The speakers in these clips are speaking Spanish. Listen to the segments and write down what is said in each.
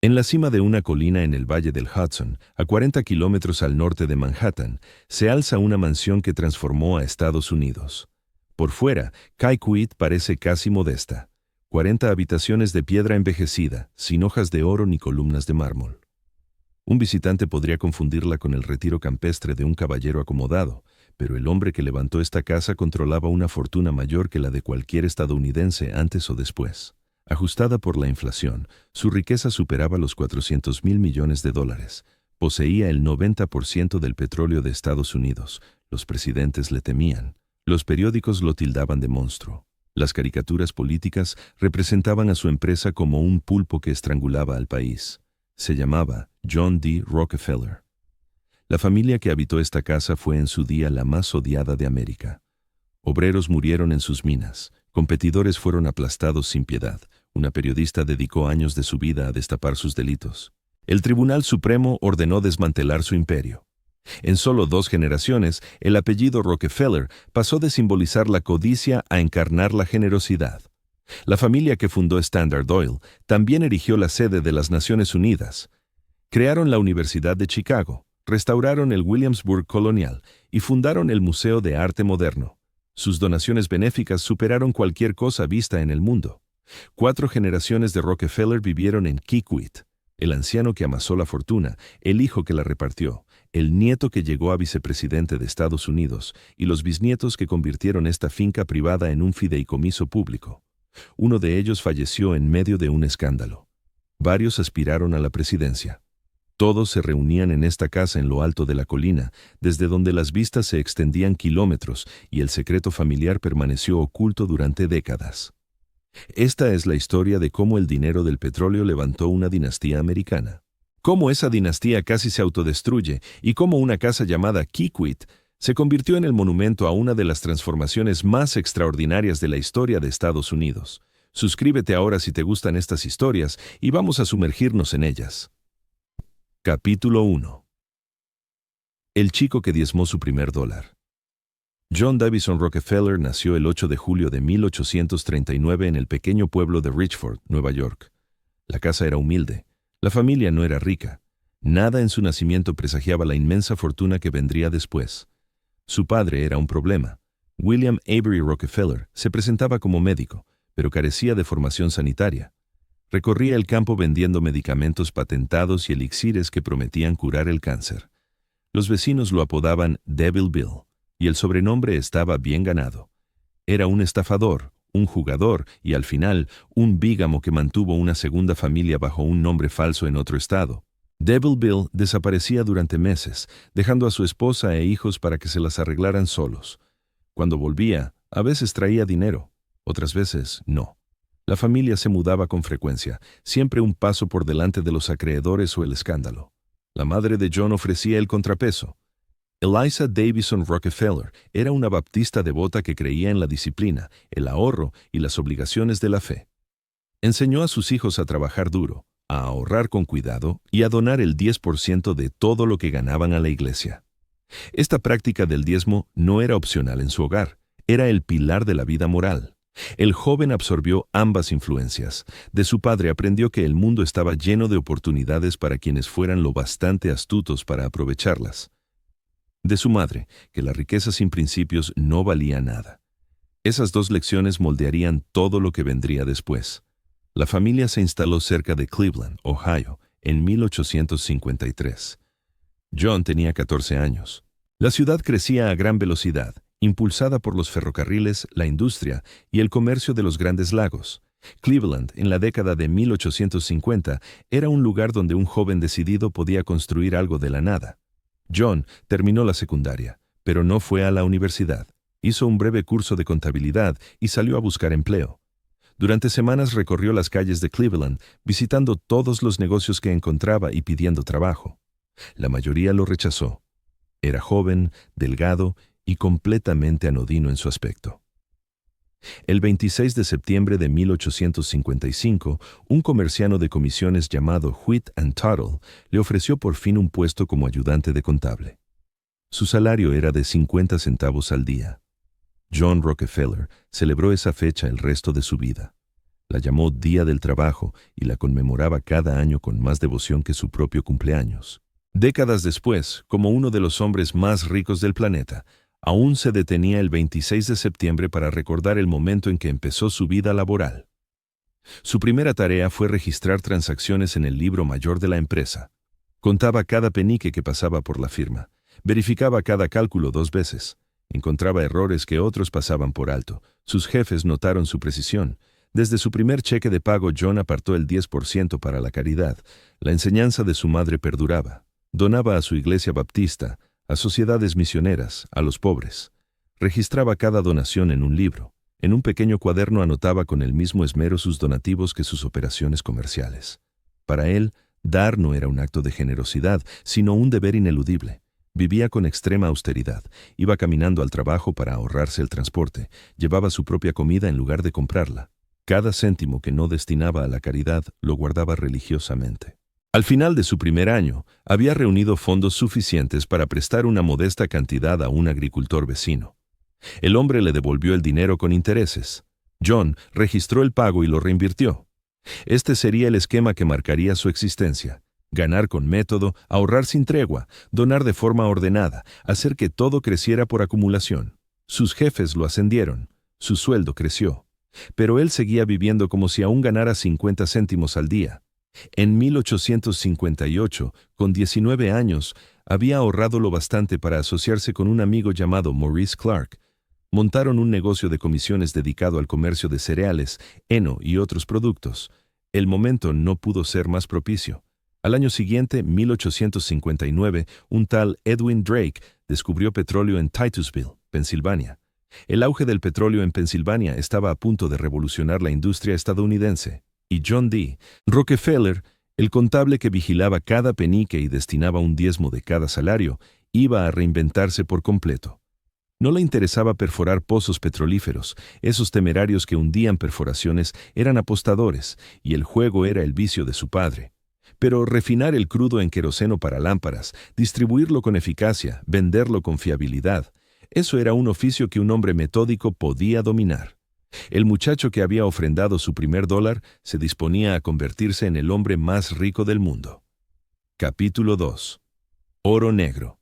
En la cima de una colina en el Valle del Hudson, a 40 kilómetros al norte de Manhattan, se alza una mansión que transformó a Estados Unidos. Por fuera, Kykuit parece casi modesta. 40 habitaciones de piedra envejecida, sin hojas de oro ni columnas de mármol. Un visitante podría confundirla con el retiro campestre de un caballero acomodado, pero el hombre que levantó esta casa controlaba una fortuna mayor que la de cualquier estadounidense antes o después. Ajustada por la inflación, su riqueza superaba los 400.000 millones de dólares. Poseía el 90% del petróleo de Estados Unidos. Los presidentes le temían. Los periódicos lo tildaban de monstruo. Las caricaturas políticas representaban a su empresa como un pulpo que estrangulaba al país. Se llamaba John D. Rockefeller. La familia que habitó esta casa fue en su día la más odiada de América. Obreros murieron en sus minas. Competidores fueron aplastados sin piedad. Una periodista dedicó años de su vida a destapar sus delitos. El Tribunal Supremo ordenó desmantelar su imperio. En solo 2 generaciones, el apellido Rockefeller pasó de simbolizar la codicia a encarnar la generosidad. La familia que fundó Standard Oil también erigió la sede de las Naciones Unidas. Crearon la Universidad de Chicago, restauraron el Williamsburg Colonial y fundaron el Museo de Arte Moderno. Sus donaciones benéficas superaron cualquier cosa vista en el mundo. 4 generaciones de Rockefeller vivieron en Kykuit. El anciano que amasó la fortuna, el hijo que la repartió, el nieto que llegó a vicepresidente de Estados Unidos y los bisnietos que convirtieron esta finca privada en un fideicomiso público. Uno de ellos falleció en medio de un escándalo. Varios aspiraron a la presidencia. Todos se reunían en esta casa en lo alto de la colina, desde donde las vistas se extendían kilómetros y el secreto familiar permaneció oculto durante décadas. Esta es la historia de cómo el dinero del petróleo levantó una dinastía americana. Cómo esa dinastía casi se autodestruye y cómo una casa llamada Kykuit se convirtió en el monumento a una de las transformaciones más extraordinarias de la historia de Estados Unidos. Suscríbete ahora si te gustan estas historias y vamos a sumergirnos en ellas. Capítulo 1. El chico que diezmó su primer dólar. John Davison Rockefeller nació el 8 de julio de 1839 en el pequeño pueblo de Richford, Nueva York. La casa era humilde. La familia no era rica. Nada en su nacimiento presagiaba la inmensa fortuna que vendría después. Su padre era un problema. William Avery Rockefeller se presentaba como médico, pero carecía de formación sanitaria. Recorría el campo vendiendo medicamentos patentados y elixires que prometían curar el cáncer. Los vecinos lo apodaban Devil Bill, y el sobrenombre estaba bien ganado. Era un estafador, un jugador y, al final, un bígamo que mantuvo una segunda familia bajo un nombre falso en otro estado. Devil Bill desaparecía durante meses, dejando a su esposa e hijos para que se las arreglaran solos. Cuando volvía, a veces traía dinero, otras veces no. La familia se mudaba con frecuencia, siempre un paso por delante de los acreedores o el escándalo. La madre de John ofrecía el contrapeso. Eliza Davison Rockefeller era una baptista devota que creía en la disciplina, el ahorro y las obligaciones de la fe. Enseñó a sus hijos a trabajar duro, a ahorrar con cuidado y a donar el 10% de todo lo que ganaban a la iglesia. Esta práctica del diezmo no era opcional en su hogar, era el pilar de la vida moral. El joven absorbió ambas influencias. De su padre aprendió que el mundo estaba lleno de oportunidades para quienes fueran lo bastante astutos para aprovecharlas. De su madre, que la riqueza sin principios no valía nada. Esas 2 lecciones moldearían todo lo que vendría después. La familia se instaló cerca de Cleveland, Ohio, en 1853. John tenía 14 años. La ciudad crecía a gran velocidad, impulsada por los ferrocarriles, la industria y el comercio de los Grandes Lagos. Cleveland, en la década de 1850, era un lugar donde un joven decidido podía construir algo de la nada. John terminó la secundaria, pero no fue a la universidad. Hizo un breve curso de contabilidad y salió a buscar empleo. Durante semanas recorrió las calles de Cleveland, visitando todos los negocios que encontraba y pidiendo trabajo. La mayoría lo rechazó. Era joven, delgado y completamente anodino en su aspecto. El 26 de septiembre de 1855, un comerciante de comisiones llamado Wheat and Tuttle le ofreció por fin un puesto como ayudante de contable. Su salario era de 50 centavos al día. John Rockefeller celebró esa fecha el resto de su vida. La llamó Día del Trabajo y la conmemoraba cada año con más devoción que su propio cumpleaños. Décadas después, como uno de los hombres más ricos del planeta, aún se detenía el 26 de septiembre para recordar el momento en que empezó su vida laboral. Su primera tarea fue registrar transacciones en el libro mayor de la empresa. Contaba cada penique que pasaba por la firma, verificaba cada cálculo 2 veces, encontraba errores que otros pasaban por alto. Sus jefes notaron su precisión. Desde su primer cheque de pago, John apartó el 10% para la caridad. La enseñanza de su madre perduraba. Donaba a su iglesia baptista, a sociedades misioneras, a los pobres. Registraba cada donación en un libro. En un pequeño cuaderno anotaba con el mismo esmero sus donativos que sus operaciones comerciales. Para él, dar no era un acto de generosidad, sino un deber ineludible. Vivía con extrema austeridad. Iba caminando al trabajo para ahorrarse el transporte. Llevaba su propia comida en lugar de comprarla. Cada céntimo que no destinaba a la caridad lo guardaba religiosamente. Al final de su primer año, había reunido fondos suficientes para prestar una modesta cantidad a un agricultor vecino. El hombre le devolvió el dinero con intereses. John registró el pago y lo reinvirtió. Este sería el esquema que marcaría su existencia. Ganar con método, ahorrar sin tregua, donar de forma ordenada, hacer que todo creciera por acumulación. Sus jefes lo ascendieron. Su sueldo creció. Pero él seguía viviendo como si aún ganara 50 céntimos al día. En 1858, con 19 años, había ahorrado lo bastante para asociarse con un amigo llamado Maurice Clark. Montaron un negocio de comisiones dedicado al comercio de cereales, heno y otros productos. El momento no pudo ser más propicio. Al año siguiente, 1859, un tal Edwin Drake descubrió petróleo en Titusville, Pensilvania. El auge del petróleo en Pensilvania estaba a punto de revolucionar la industria estadounidense. Y John D. Rockefeller, el contable que vigilaba cada penique y destinaba un diezmo de cada salario, iba a reinventarse por completo. No le interesaba perforar pozos petrolíferos. Esos temerarios que hundían perforaciones eran apostadores, y el juego era el vicio de su padre. Pero refinar el crudo en queroseno para lámparas, distribuirlo con eficacia, venderlo con fiabilidad, eso era un oficio que un hombre metódico podía dominar. El muchacho que había ofrendado su primer $1 se disponía a convertirse en el hombre más rico del mundo. Capítulo 2. Oro negro.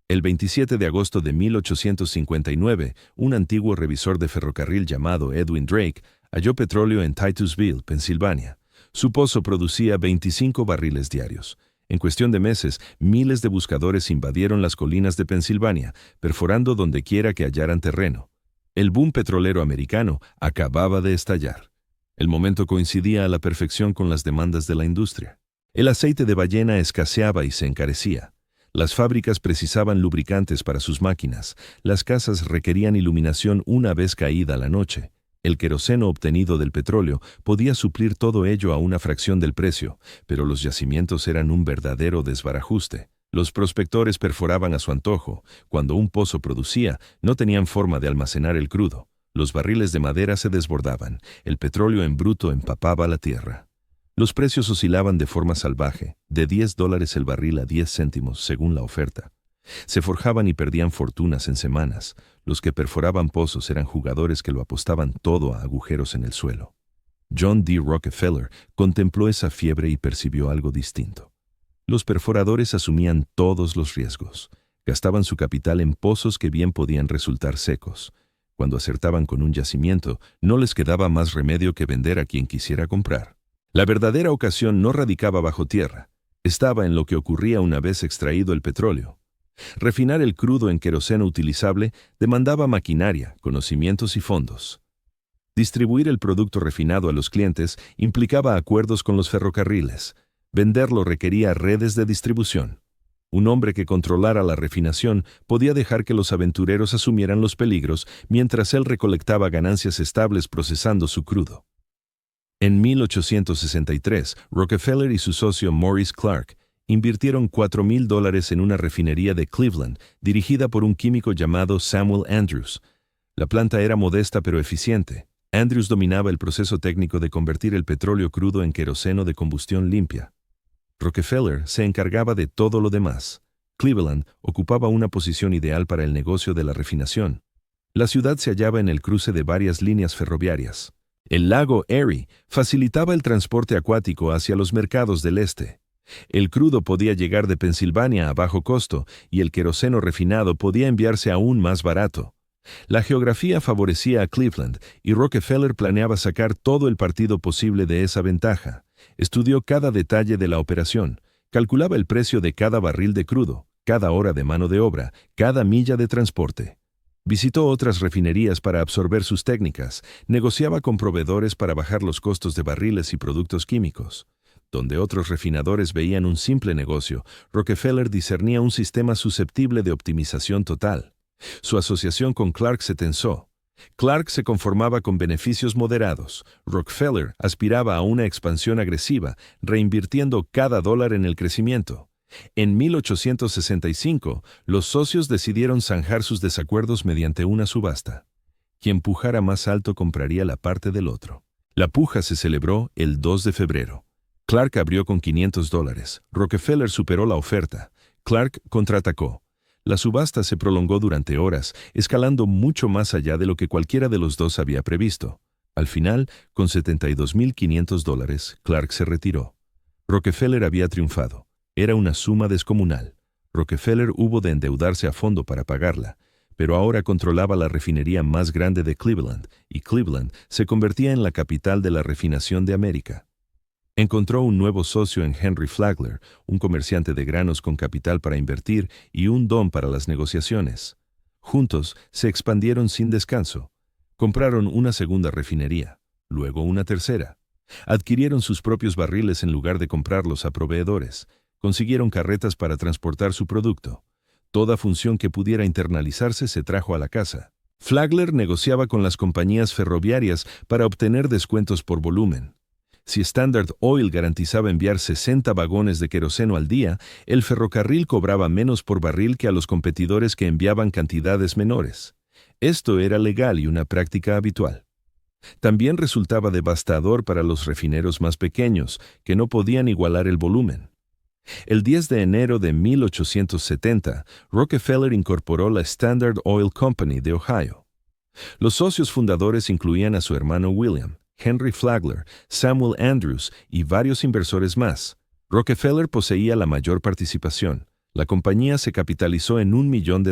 El 27 de agosto de 1859, un antiguo revisor de ferrocarril llamado Edwin Drake halló petróleo en Titusville, Pensilvania. Su pozo producía 25 barriles diarios. En cuestión de meses, miles de buscadores invadieron las colinas de Pensilvania, perforando dondequiera que hallaran terreno. El boom petrolero americano acababa de estallar. El momento coincidía a la perfección con las demandas de la industria. El aceite de ballena escaseaba y se encarecía. Las fábricas precisaban lubricantes para sus máquinas. Las casas requerían iluminación una vez caída la noche. El queroseno obtenido del petróleo podía suplir todo ello a una fracción del precio, pero los yacimientos eran un verdadero desbarajuste. Los prospectores perforaban a su antojo. Cuando un pozo producía, no tenían forma de almacenar el crudo. Los barriles de madera se desbordaban. El petróleo en bruto empapaba la tierra. Los precios oscilaban de forma salvaje, de $10 el barril a 10 céntimos, según la oferta. Se forjaban y perdían fortunas en semanas. Los que perforaban pozos eran jugadores que lo apostaban todo a agujeros en el suelo. John D. Rockefeller contempló esa fiebre y percibió algo distinto. Los perforadores asumían todos los riesgos. Gastaban su capital en pozos que bien podían resultar secos. Cuando acertaban con un yacimiento, no les quedaba más remedio que vender a quien quisiera comprar. La verdadera ocasión no radicaba bajo tierra. Estaba en lo que ocurría una vez extraído el petróleo. Refinar el crudo en queroseno utilizable demandaba maquinaria, conocimientos y fondos. Distribuir el producto refinado a los clientes implicaba acuerdos con los ferrocarriles. Venderlo requería redes de distribución. Un hombre que controlara la refinación podía dejar que los aventureros asumieran los peligros mientras él recolectaba ganancias estables procesando su crudo. En 1863, Rockefeller y su socio Maurice Clark invirtieron $4,000 en una refinería de Cleveland, dirigida por un químico llamado Samuel Andrews. La planta era modesta pero eficiente. Andrews dominaba el proceso técnico de convertir el petróleo crudo en queroseno de combustión limpia. Rockefeller se encargaba de todo lo demás. Cleveland ocupaba una posición ideal para el negocio de la refinación. La ciudad se hallaba en el cruce de varias líneas ferroviarias. El lago Erie facilitaba el transporte acuático hacia los mercados del este. El crudo podía llegar de Pensilvania a bajo costo y el queroseno refinado podía enviarse aún más barato. La geografía favorecía a Cleveland y Rockefeller planeaba sacar todo el partido posible de esa ventaja. Estudió cada detalle de la operación, calculaba el precio de cada barril de crudo, cada hora de mano de obra, cada milla de transporte. Visitó otras refinerías para absorber sus técnicas, negociaba con proveedores para bajar los costos de barriles y productos químicos. Donde otros refinadores veían un simple negocio, Rockefeller discernía un sistema susceptible de optimización total. Su asociación con Clark se tensó. Clark se conformaba con beneficios moderados. Rockefeller aspiraba a una expansión agresiva, reinvirtiendo cada dólar en el crecimiento. En 1865, los socios decidieron zanjar sus desacuerdos mediante una subasta. Quien pujara más alto compraría la parte del otro. La puja se celebró el 2 de febrero. Clark abrió con $500. Rockefeller superó la oferta. Clark contraatacó. La subasta se prolongó durante horas, escalando mucho más allá de lo que cualquiera de los dos había previsto. Al final, con $72,500, Clark se retiró. Rockefeller había triunfado. Era una suma descomunal. Rockefeller hubo de endeudarse a fondo para pagarla, pero ahora controlaba la refinería más grande de Cleveland, y Cleveland se convertía en la capital de la refinación de América. Encontró un nuevo socio en Henry Flagler, un comerciante de granos con capital para invertir y un don para las negociaciones. Juntos se expandieron sin descanso. Compraron una segunda refinería, luego una tercera. Adquirieron sus propios barriles en lugar de comprarlos a proveedores. Consiguieron carretas para transportar su producto. Toda función que pudiera internalizarse se trajo a la casa. Flagler negociaba con las compañías ferroviarias para obtener descuentos por volumen. Si Standard Oil garantizaba enviar 60 vagones de queroseno al día, el ferrocarril cobraba menos por barril que a los competidores que enviaban cantidades menores. Esto era legal y una práctica habitual. También resultaba devastador para los refineros más pequeños, que no podían igualar el volumen. El 10 de enero de 1870, Rockefeller incorporó la Standard Oil Company de Ohio. Los socios fundadores incluían a su hermano William, Henry Flagler, Samuel Andrews y varios inversores más. Rockefeller poseía la mayor participación. La compañía se capitalizó en $1 millón.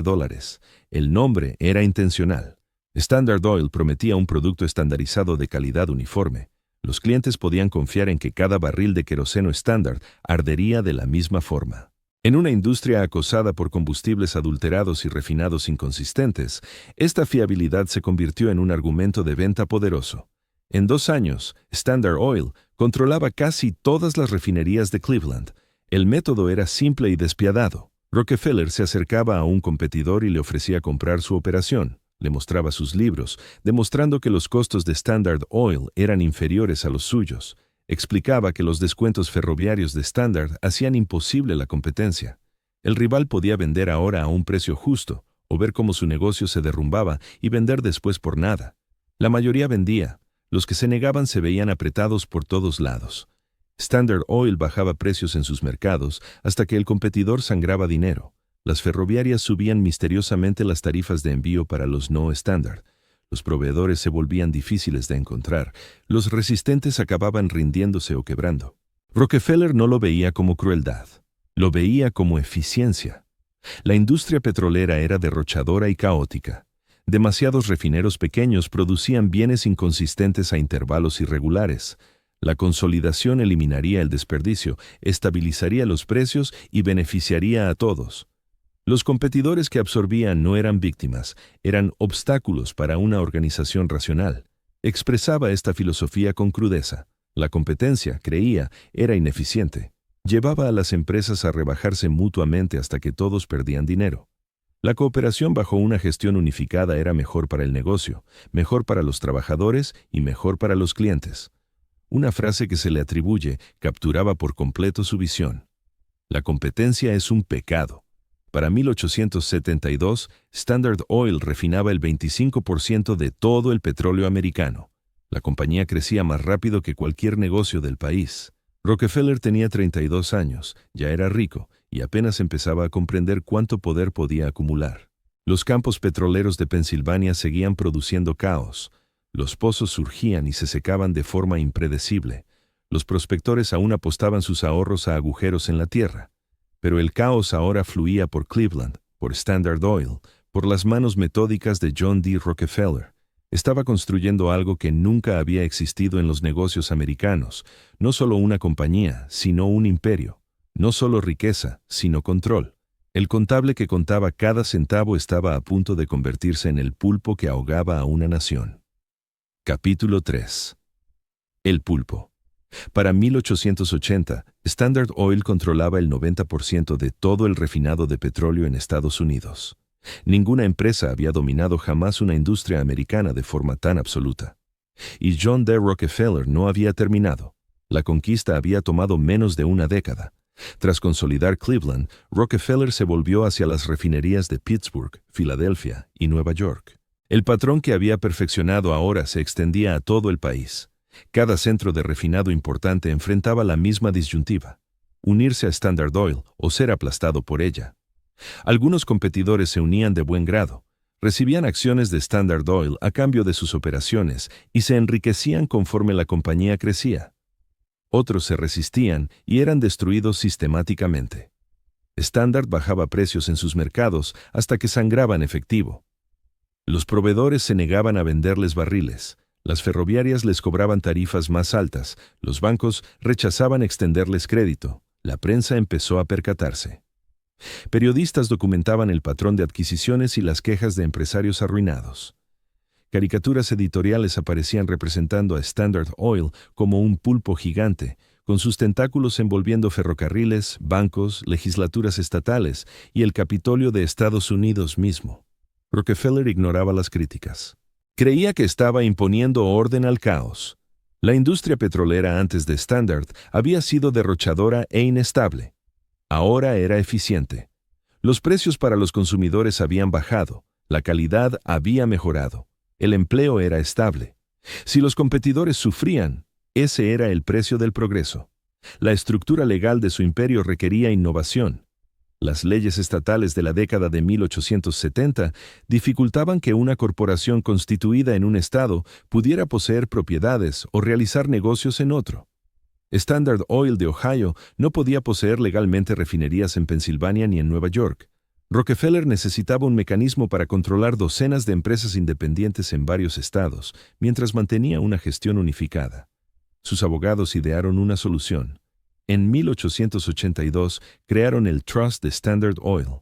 El nombre era intencional. Standard Oil prometía un producto estandarizado de calidad uniforme. Los clientes podían confiar en que cada barril de queroseno Standard ardería de la misma forma. En una industria acosada por combustibles adulterados y refinados inconsistentes, esta fiabilidad se convirtió en un argumento de venta poderoso. En 2 años, Standard Oil controlaba casi todas las refinerías de Cleveland. El método era simple y despiadado. Rockefeller se acercaba a un competidor y le ofrecía comprar su operación. Le mostraba sus libros, demostrando que los costos de Standard Oil eran inferiores a los suyos. Explicaba que los descuentos ferroviarios de Standard hacían imposible la competencia. El rival podía vender ahora a un precio justo, o ver cómo su negocio se derrumbaba y vender después por nada. La mayoría vendía. Los que se negaban se veían apretados por todos lados. Standard Oil bajaba precios en sus mercados hasta que el competidor sangraba dinero. Las ferroviarias subían misteriosamente las tarifas de envío para los no estándar. Los proveedores se volvían difíciles de encontrar. Los resistentes acababan rindiéndose o quebrando. Rockefeller no lo veía como crueldad. Lo veía como eficiencia. La industria petrolera era derrochadora y caótica. Demasiados refineros pequeños producían bienes inconsistentes a intervalos irregulares. La consolidación eliminaría el desperdicio, estabilizaría los precios y beneficiaría a todos. Los competidores que absorbían no eran víctimas, eran obstáculos para una organización racional. Expresaba esta filosofía con crudeza. La competencia, creía, era ineficiente. Llevaba a las empresas a rebajarse mutuamente hasta que todos perdían dinero. La cooperación bajo una gestión unificada era mejor para el negocio, mejor para los trabajadores y mejor para los clientes. Una frase que se le atribuye capturaba por completo su visión. La competencia es un pecado. Para 1872, Standard Oil refinaba el 25% de todo el petróleo americano. La compañía crecía más rápido que cualquier negocio del país. Rockefeller tenía 32 años, ya era rico, y apenas empezaba a comprender cuánto poder podía acumular. Los campos petroleros de Pensilvania seguían produciendo caos. Los pozos surgían y se secaban de forma impredecible. Los prospectores aún apostaban sus ahorros a agujeros en la tierra. Pero el caos ahora fluía por Cleveland, por Standard Oil, por las manos metódicas de John D. Rockefeller. Estaba construyendo algo que nunca había existido en los negocios americanos, no solo una compañía, sino un imperio. No solo riqueza, sino control. El contable que contaba cada centavo estaba a punto de convertirse en el pulpo que ahogaba a una nación. Capítulo 3. El pulpo. Para 1880, Standard Oil controlaba el 90% de todo el refinado de petróleo en Estados Unidos. Ninguna empresa había dominado jamás una industria americana de forma tan absoluta. Y John D. Rockefeller no había terminado. La conquista había tomado menos de una década. Tras consolidar Cleveland, Rockefeller se volvió hacia las refinerías de Pittsburgh, Filadelfia y Nueva York. El patrón que había perfeccionado ahora se extendía a todo el país. Cada centro de refinado importante enfrentaba la misma disyuntiva: unirse a Standard Oil o ser aplastado por ella. Algunos competidores se unían de buen grado, recibían acciones de Standard Oil a cambio de sus operaciones y se enriquecían conforme la compañía crecía. Otros se resistían y eran destruidos sistemáticamente. Standard bajaba precios en sus mercados hasta que sangraba en efectivo. Los proveedores se negaban a venderles barriles, las ferroviarias les cobraban tarifas más altas, los bancos rechazaban extenderles crédito, la prensa empezó a percatarse. Periodistas documentaban el patrón de adquisiciones y las quejas de empresarios arruinados. Caricaturas editoriales aparecían representando a Standard Oil como un pulpo gigante, con sus tentáculos envolviendo ferrocarriles, bancos, legislaturas estatales y el Capitolio de Estados Unidos mismo. Rockefeller ignoraba las críticas. Creía que estaba imponiendo orden al caos. La industria petrolera antes de Standard había sido derrochadora e inestable. Ahora era eficiente. Los precios para los consumidores habían bajado, la calidad había mejorado, el empleo era estable. Si los competidores sufrían, ese era el precio del progreso. La estructura legal de su imperio requería innovación. Las leyes estatales de la década de 1870 dificultaban que una corporación constituida en un estado pudiera poseer propiedades o realizar negocios en otro. Standard Oil de Ohio no podía poseer legalmente refinerías en Pensilvania ni en Nueva York. Rockefeller necesitaba un mecanismo para controlar docenas de empresas independientes en varios estados, mientras mantenía una gestión unificada. Sus abogados idearon una solución. En 1882 crearon el Trust de Standard Oil.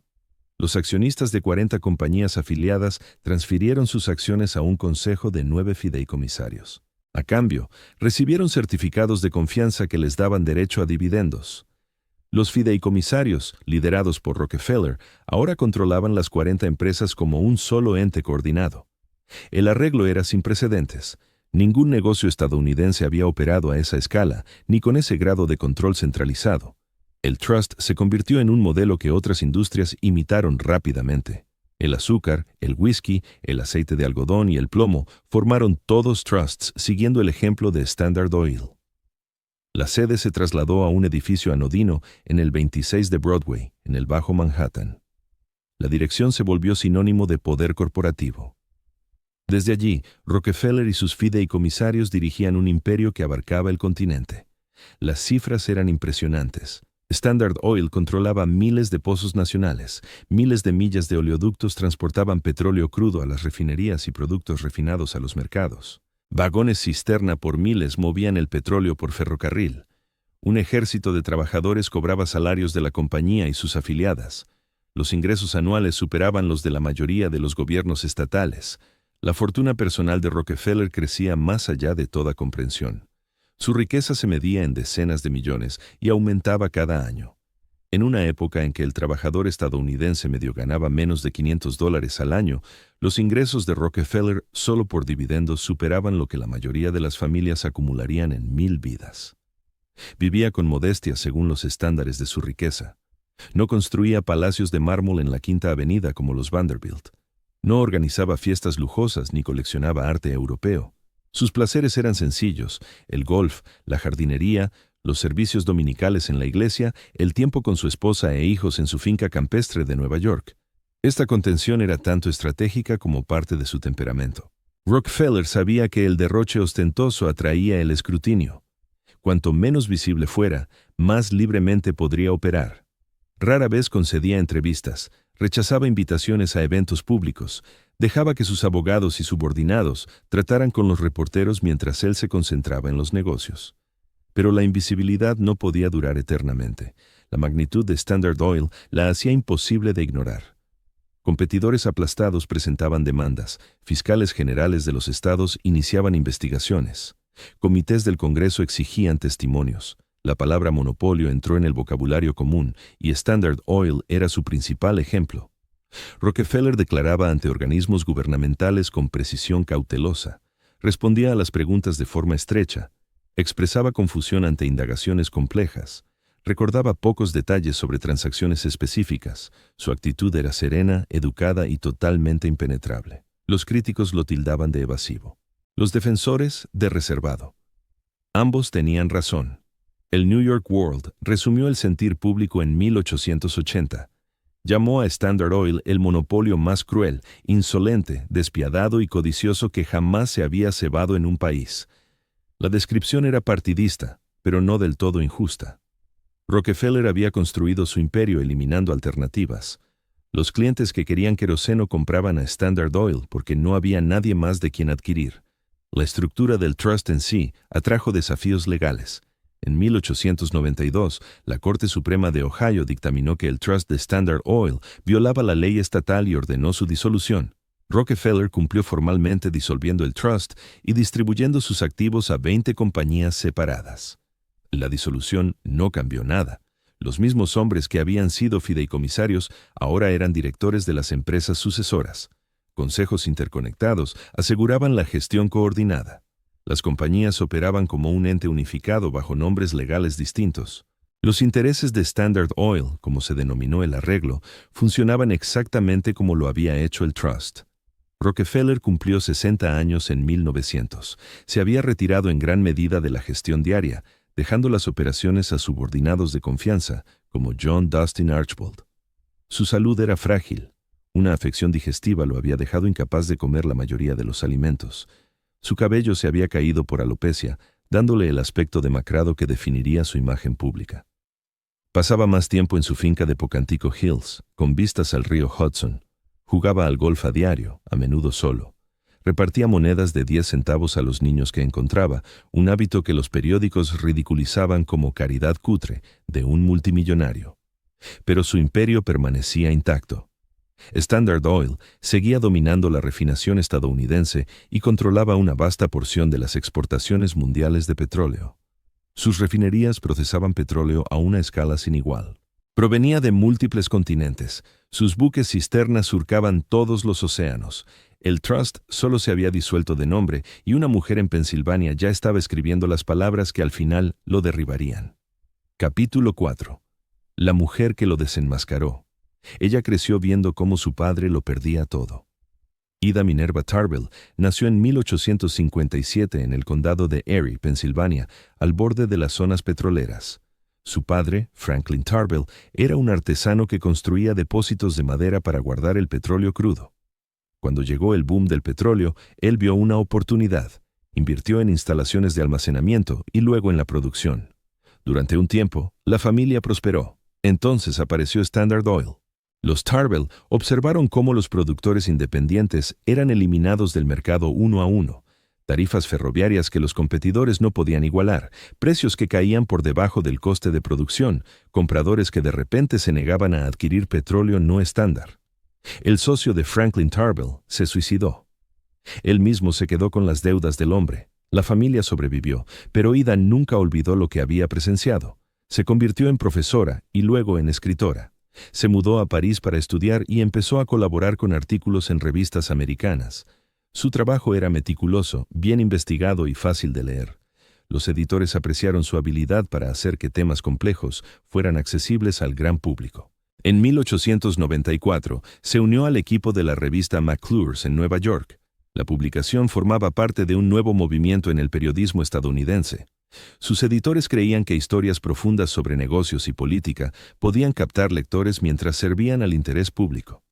Los accionistas de 40 compañías afiliadas transfirieron sus acciones a un consejo de 9 fideicomisarios. A cambio, recibieron certificados de confianza que les daban derecho a dividendos. Los fideicomisarios, liderados por Rockefeller, ahora controlaban las 40 empresas como un solo ente coordinado. El arreglo era sin precedentes. Ningún negocio estadounidense había operado a esa escala, ni con ese grado de control centralizado. El trust se convirtió en un modelo que otras industrias imitaron rápidamente. El azúcar, el whisky, el aceite de algodón y el plomo formaron todos trusts siguiendo el ejemplo de Standard Oil. La sede se trasladó a un edificio anodino en el 26 de Broadway, en el Bajo Manhattan. La dirección se volvió sinónimo de poder corporativo. Desde allí, Rockefeller y sus fideicomisarios dirigían un imperio que abarcaba el continente. Las cifras eran impresionantes. Standard Oil controlaba miles de pozos nacionales, miles de millas de oleoductos transportaban petróleo crudo a las refinerías y productos refinados a los mercados. Vagones cisterna por miles movían el petróleo por ferrocarril. Un ejército de trabajadores cobraba salarios de la compañía y sus afiliadas. Los ingresos anuales superaban los de la mayoría de los gobiernos estatales. La fortuna personal de Rockefeller crecía más allá de toda comprensión. Su riqueza se medía en decenas de millones y aumentaba cada año. En una época en que el trabajador estadounidense medio ganaba menos de $500 al año, los ingresos de Rockefeller solo por dividendos superaban lo que la mayoría de las familias acumularían en 1000 vidas. Vivía con modestia según los estándares de su riqueza. No construía palacios de mármol en la Quinta Avenida como los Vanderbilt. No organizaba fiestas lujosas ni coleccionaba arte europeo. Sus placeres eran sencillos: el golf, la jardinería, los servicios dominicales en la iglesia, el tiempo con su esposa e hijos en su finca campestre de Nueva York. Esta contención era tanto estratégica como parte de su temperamento. Rockefeller sabía que el derroche ostentoso atraía el escrutinio. Cuanto menos visible fuera, más libremente podría operar. Rara vez concedía entrevistas, rechazaba invitaciones a eventos públicos, dejaba que sus abogados y subordinados trataran con los reporteros mientras él se concentraba en los negocios. Pero la invisibilidad no podía durar eternamente. La magnitud de Standard Oil la hacía imposible de ignorar. Competidores aplastados presentaban demandas, fiscales generales de los estados iniciaban investigaciones, comités del Congreso exigían testimonios. La palabra monopolio entró en el vocabulario común y Standard Oil era su principal ejemplo. Rockefeller declaraba ante organismos gubernamentales con precisión cautelosa, respondía a las preguntas de forma estrecha, expresaba confusión ante indagaciones complejas, recordaba pocos detalles sobre transacciones específicas, su actitud era serena, educada y totalmente impenetrable. Los críticos lo tildaban de evasivo. Los defensores, de reservado. Ambos tenían razón. El New York World resumió el sentir público en 1880. Llamó a Standard Oil el monopolio más cruel, insolente, despiadado y codicioso que jamás se había cebado en un país. La descripción era partidista, pero no del todo injusta. Rockefeller había construido su imperio eliminando alternativas. Los clientes que querían queroseno compraban a Standard Oil porque no había nadie más de quien adquirir. La estructura del trust en sí atrajo desafíos legales. En 1892, la Corte Suprema de Ohio dictaminó que el trust de Standard Oil violaba la ley estatal y ordenó su disolución. Rockefeller cumplió formalmente disolviendo el trust y distribuyendo sus activos a 20 compañías separadas. La disolución no cambió nada. Los mismos hombres que habían sido fideicomisarios ahora eran directores de las empresas sucesoras. Consejos interconectados aseguraban la gestión coordinada. Las compañías operaban como un ente unificado bajo nombres legales distintos. Los intereses de Standard Oil, como se denominó el arreglo, funcionaban exactamente como lo había hecho el trust. Rockefeller cumplió 60 años en 1900. Se había retirado en gran medida de la gestión diaria, dejando las operaciones a subordinados de confianza, como John Dustin Archbold. Su salud era frágil. Una afección digestiva lo había dejado incapaz de comer la mayoría de los alimentos. Su cabello se había caído por alopecia, dándole el aspecto demacrado que definiría su imagen pública. Pasaba más tiempo en su finca de Pocantico Hills, con vistas al río Hudson. Jugaba al golf a diario, a menudo solo. Repartía monedas de 10 centavos a los niños que encontraba, un hábito que los periódicos ridiculizaban como caridad cutre de un multimillonario. Pero su imperio permanecía intacto. Standard Oil seguía dominando la refinación estadounidense y controlaba una vasta porción de las exportaciones mundiales de petróleo. Sus refinerías procesaban petróleo a una escala sin igual. Provenía de múltiples continentes. Sus buques cisternas surcaban todos los océanos. El trust solo se había disuelto de nombre y una mujer en Pensilvania ya estaba escribiendo las palabras que al final lo derribarían. Capítulo 4. La mujer que lo desenmascaró. Ella creció viendo cómo su padre lo perdía todo. Ida Minerva Tarbell nació en 1857 en el condado de Erie, Pensilvania, al borde de las zonas petroleras. Su padre, Franklin Tarbell, era un artesano que construía depósitos de madera para guardar el petróleo crudo. Cuando llegó el boom del petróleo, él vio una oportunidad. Invirtió en instalaciones de almacenamiento y luego en la producción. Durante un tiempo, la familia prosperó. Entonces apareció Standard Oil. Los Tarbell observaron cómo los productores independientes eran eliminados del mercado uno a uno, tarifas ferroviarias que los competidores no podían igualar, precios que caían por debajo del coste de producción, compradores que de repente se negaban a adquirir petróleo no estándar. El socio de Franklin Tarbell se suicidó. Él mismo se quedó con las deudas del hombre. La familia sobrevivió, pero Ida nunca olvidó lo que había presenciado. Se convirtió en profesora y luego en escritora. Se mudó a París para estudiar y empezó a colaborar con artículos en revistas americanas. Su trabajo era meticuloso, bien investigado y fácil de leer. Los editores apreciaron su habilidad para hacer que temas complejos fueran accesibles al gran público. En 1894 se unió al equipo de la revista McClure's en Nueva York. La publicación formaba parte de un nuevo movimiento en el periodismo estadounidense. Sus editores creían que historias profundas sobre negocios y política podían captar lectores mientras servían al interés público.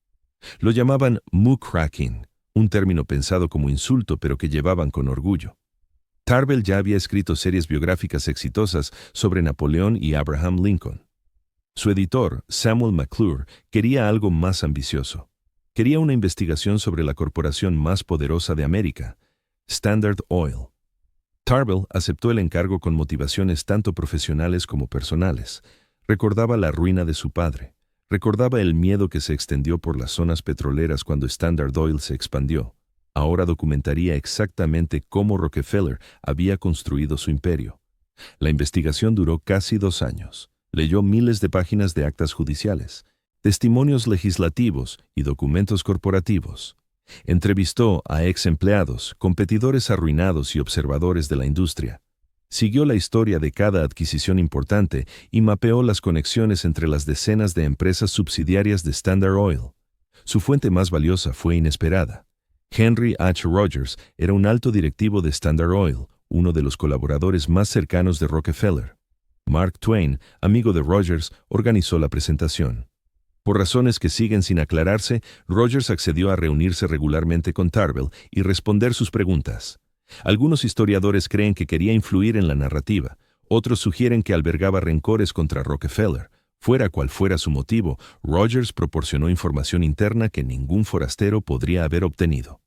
Lo llamaban muckraking, un término pensado como insulto pero que llevaban con orgullo. Tarbell ya había escrito series biográficas exitosas sobre Napoleón y Abraham Lincoln. Su editor, Samuel McClure, quería algo más ambicioso. Quería una investigación sobre la corporación más poderosa de América, Standard Oil. Tarbell aceptó el encargo con motivaciones tanto profesionales como personales. Recordaba la ruina de su padre. Recordaba el miedo que se extendió por las zonas petroleras cuando Standard Oil se expandió. Ahora documentaría exactamente cómo Rockefeller había construido su imperio. La investigación duró casi 2 años. Leyó miles de páginas de actas judiciales, testimonios legislativos y documentos corporativos. Entrevistó a ex empleados, competidores arruinados y observadores de la industria. Siguió la historia de cada adquisición importante y mapeó las conexiones entre las decenas de empresas subsidiarias de Standard Oil. Su fuente más valiosa fue inesperada. Henry H. Rogers era un alto directivo de Standard Oil, uno de los colaboradores más cercanos de Rockefeller. Mark Twain, amigo de Rogers, organizó la presentación. Por razones que siguen sin aclararse, Rogers accedió a reunirse regularmente con Tarbell y responder sus preguntas. Algunos historiadores creen que quería influir en la narrativa, otros sugieren que albergaba rencores contra Rockefeller. Fuera cual fuera su motivo, Rogers proporcionó información interna que ningún forastero podría haber obtenido.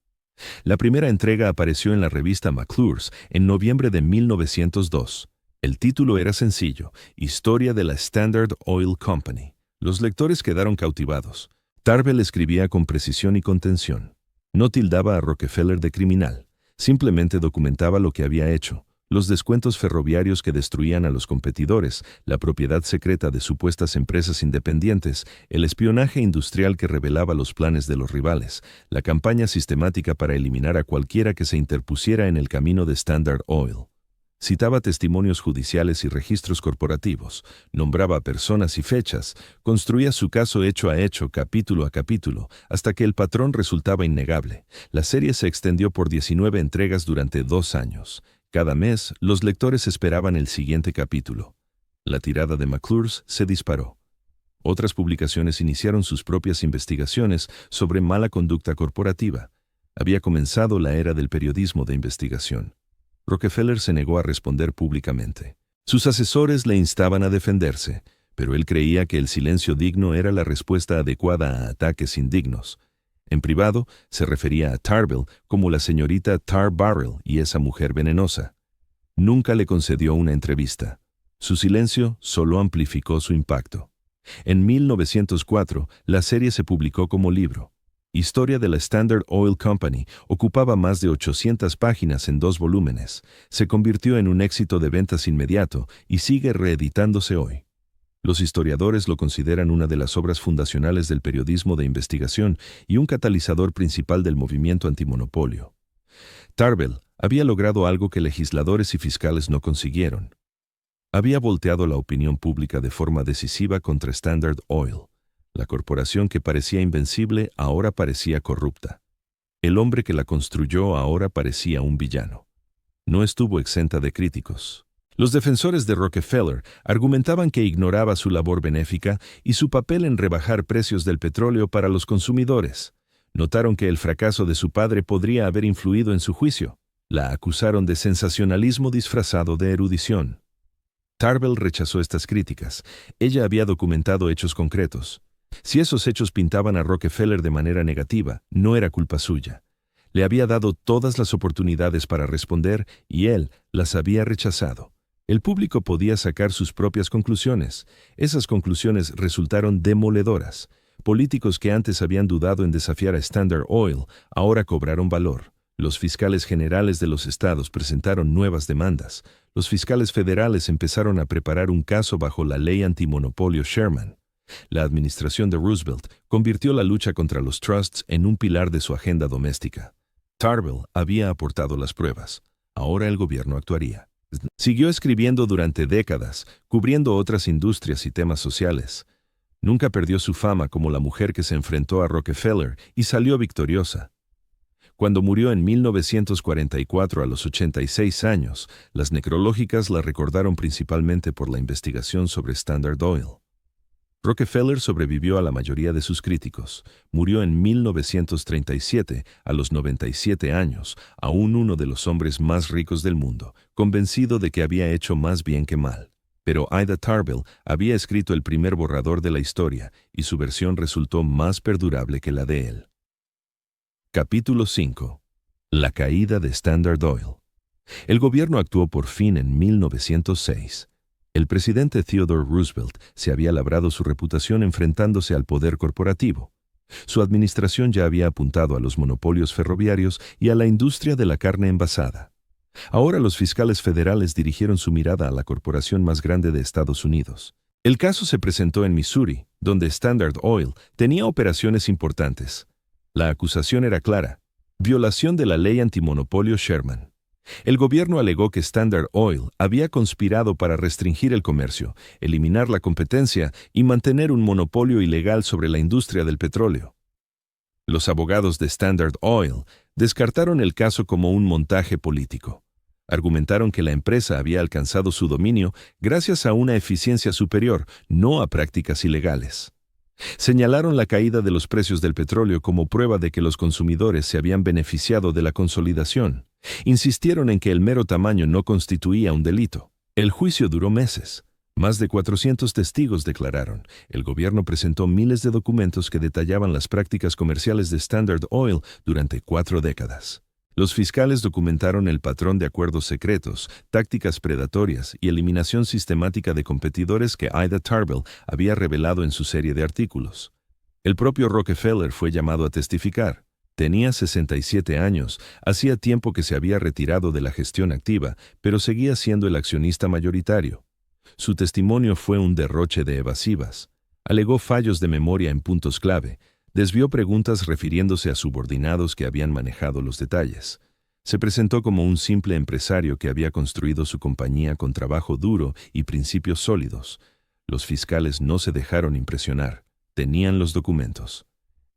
La primera entrega apareció en la revista McClure's en noviembre de 1902. El título era sencillo, Historia de la Standard Oil Company. Los lectores quedaron cautivados. Tarbell escribía con precisión y contención. No tildaba a Rockefeller de criminal, simplemente documentaba lo que había hecho. Los descuentos ferroviarios que destruían a los competidores, la propiedad secreta de supuestas empresas independientes, el espionaje industrial que revelaba los planes de los rivales, la campaña sistemática para eliminar a cualquiera que se interpusiera en el camino de Standard Oil. Citaba testimonios judiciales y registros corporativos, nombraba personas y fechas, construía su caso hecho a hecho, capítulo a capítulo, hasta que el patrón resultaba innegable. La serie se extendió por 19 entregas durante 2 años. Cada mes, los lectores esperaban el siguiente capítulo. La tirada de McClure's se disparó. Otras publicaciones iniciaron sus propias investigaciones sobre mala conducta corporativa. Había comenzado la era del periodismo de investigación. Rockefeller se negó a responder públicamente. Sus asesores le instaban a defenderse, pero él creía que el silencio digno era la respuesta adecuada a ataques indignos. En privado, se refería a Tarbell como la señorita Tar Barrel y esa mujer venenosa. Nunca le concedió una entrevista. Su silencio solo amplificó su impacto. En 1904, la serie se publicó como libro. Historia de la Standard Oil Company ocupaba más de 800 páginas en 2 volúmenes. Se convirtió en un éxito de ventas inmediato y sigue reeditándose hoy. Los historiadores lo consideran una de las obras fundacionales del periodismo de investigación y un catalizador principal del movimiento antimonopolio. Tarbell había logrado algo que legisladores y fiscales no consiguieron. Había volteado la opinión pública de forma decisiva contra Standard Oil. La corporación que parecía invencible ahora parecía corrupta. El hombre que la construyó ahora parecía un villano. No estuvo exenta de críticos. Los defensores de Rockefeller argumentaban que ignoraba su labor benéfica y su papel en rebajar precios del petróleo para los consumidores. Notaron que el fracaso de su padre podría haber influido en su juicio. La acusaron de sensacionalismo disfrazado de erudición. Tarbell rechazó estas críticas. Ella había documentado hechos concretos. Si esos hechos pintaban a Rockefeller de manera negativa, no era culpa suya. Le había dado todas las oportunidades para responder y él las había rechazado. El público podía sacar sus propias conclusiones. Esas conclusiones resultaron demoledoras. Políticos que antes habían dudado en desafiar a Standard Oil ahora cobraron valor. Los fiscales generales de los estados presentaron nuevas demandas. Los fiscales federales empezaron a preparar un caso bajo la ley antimonopolio Sherman. La administración de Roosevelt convirtió la lucha contra los trusts en un pilar de su agenda doméstica. Tarbell había aportado las pruebas. Ahora el gobierno actuaría. Siguió escribiendo durante décadas, cubriendo otras industrias y temas sociales. Nunca perdió su fama como la mujer que se enfrentó a Rockefeller y salió victoriosa. Cuando murió en 1944 a los 86 años, las necrológicas la recordaron principalmente por la investigación sobre Standard Oil. Rockefeller sobrevivió a la mayoría de sus críticos. Murió en 1937, a los 97 años, aún uno de los hombres más ricos del mundo, convencido de que había hecho más bien que mal. Pero Ida Tarbell había escrito el primer borrador de la historia y su versión resultó más perdurable que la de él. Capítulo 5. La caída de Standard Oil. El gobierno actuó por fin en 1906. El presidente Theodore Roosevelt se había labrado su reputación enfrentándose al poder corporativo. Su administración ya había apuntado a los monopolios ferroviarios y a la industria de la carne envasada. Ahora los fiscales federales dirigieron su mirada a la corporación más grande de Estados Unidos. El caso se presentó en Missouri, donde Standard Oil tenía operaciones importantes. La acusación era clara: violación de la ley antimonopolio Sherman. El gobierno alegó que Standard Oil había conspirado para restringir el comercio, eliminar la competencia y mantener un monopolio ilegal sobre la industria del petróleo. Los abogados de Standard Oil descartaron el caso como un montaje político. Argumentaron que la empresa había alcanzado su dominio gracias a una eficiencia superior, no a prácticas ilegales. Señalaron la caída de los precios del petróleo como prueba de que los consumidores se habían beneficiado de la consolidación. Insistieron en que el mero tamaño no constituía un delito. El juicio duró meses. Más de 400 testigos declararon. El gobierno presentó miles de documentos que detallaban las prácticas comerciales de Standard Oil durante 4 décadas. Los fiscales documentaron el patrón de acuerdos secretos, tácticas predatorias y eliminación sistemática de competidores que Ida Tarbell había revelado en su serie de artículos. El propio Rockefeller fue llamado a testificar. Tenía 67 años, hacía tiempo que se había retirado de la gestión activa, pero seguía siendo el accionista mayoritario. Su testimonio fue un derroche de evasivas. Alegó fallos de memoria en puntos clave. Desvió preguntas refiriéndose a subordinados que habían manejado los detalles. Se presentó como un simple empresario que había construido su compañía con trabajo duro y principios sólidos. Los fiscales no se dejaron impresionar. Tenían los documentos.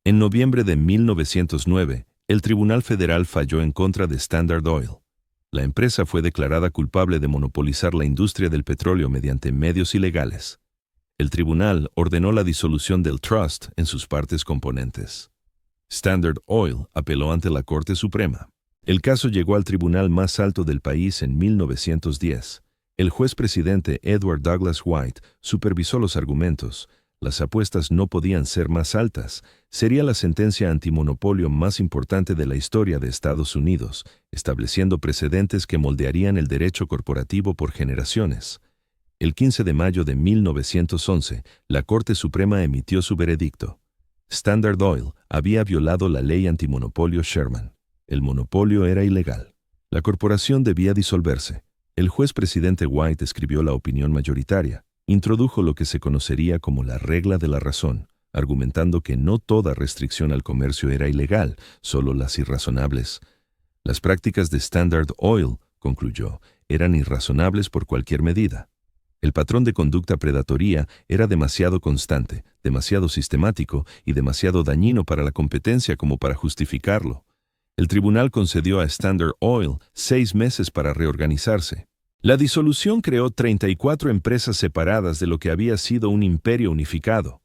En noviembre de 1909, el Tribunal Federal falló en contra de Standard Oil. La empresa fue declarada culpable de monopolizar la industria del petróleo mediante medios ilegales. El tribunal ordenó la disolución del trust en sus partes componentes. Standard Oil apeló ante la Corte Suprema. El caso llegó al tribunal más alto del país en 1910. El juez presidente Edward Douglas White supervisó los argumentos. Las apuestas no podían ser más altas. Sería la sentencia antimonopolio más importante de la historia de Estados Unidos, estableciendo precedentes que moldearían el derecho corporativo por generaciones. El 15 de mayo de 1911, la Corte Suprema emitió su veredicto. Standard Oil había violado la ley antimonopolio Sherman. El monopolio era ilegal. La corporación debía disolverse. El juez presidente White escribió la opinión mayoritaria. Introdujo lo que se conocería como la regla de la razón, argumentando que no toda restricción al comercio era ilegal, solo las irrazonables. Las prácticas de Standard Oil, concluyó, eran irrazonables por cualquier medida. El patrón de conducta predatoria era demasiado constante, demasiado sistemático y demasiado dañino para la competencia como para justificarlo. El tribunal concedió a Standard Oil 6 meses para reorganizarse. La disolución creó 34 empresas separadas de lo que había sido un imperio unificado.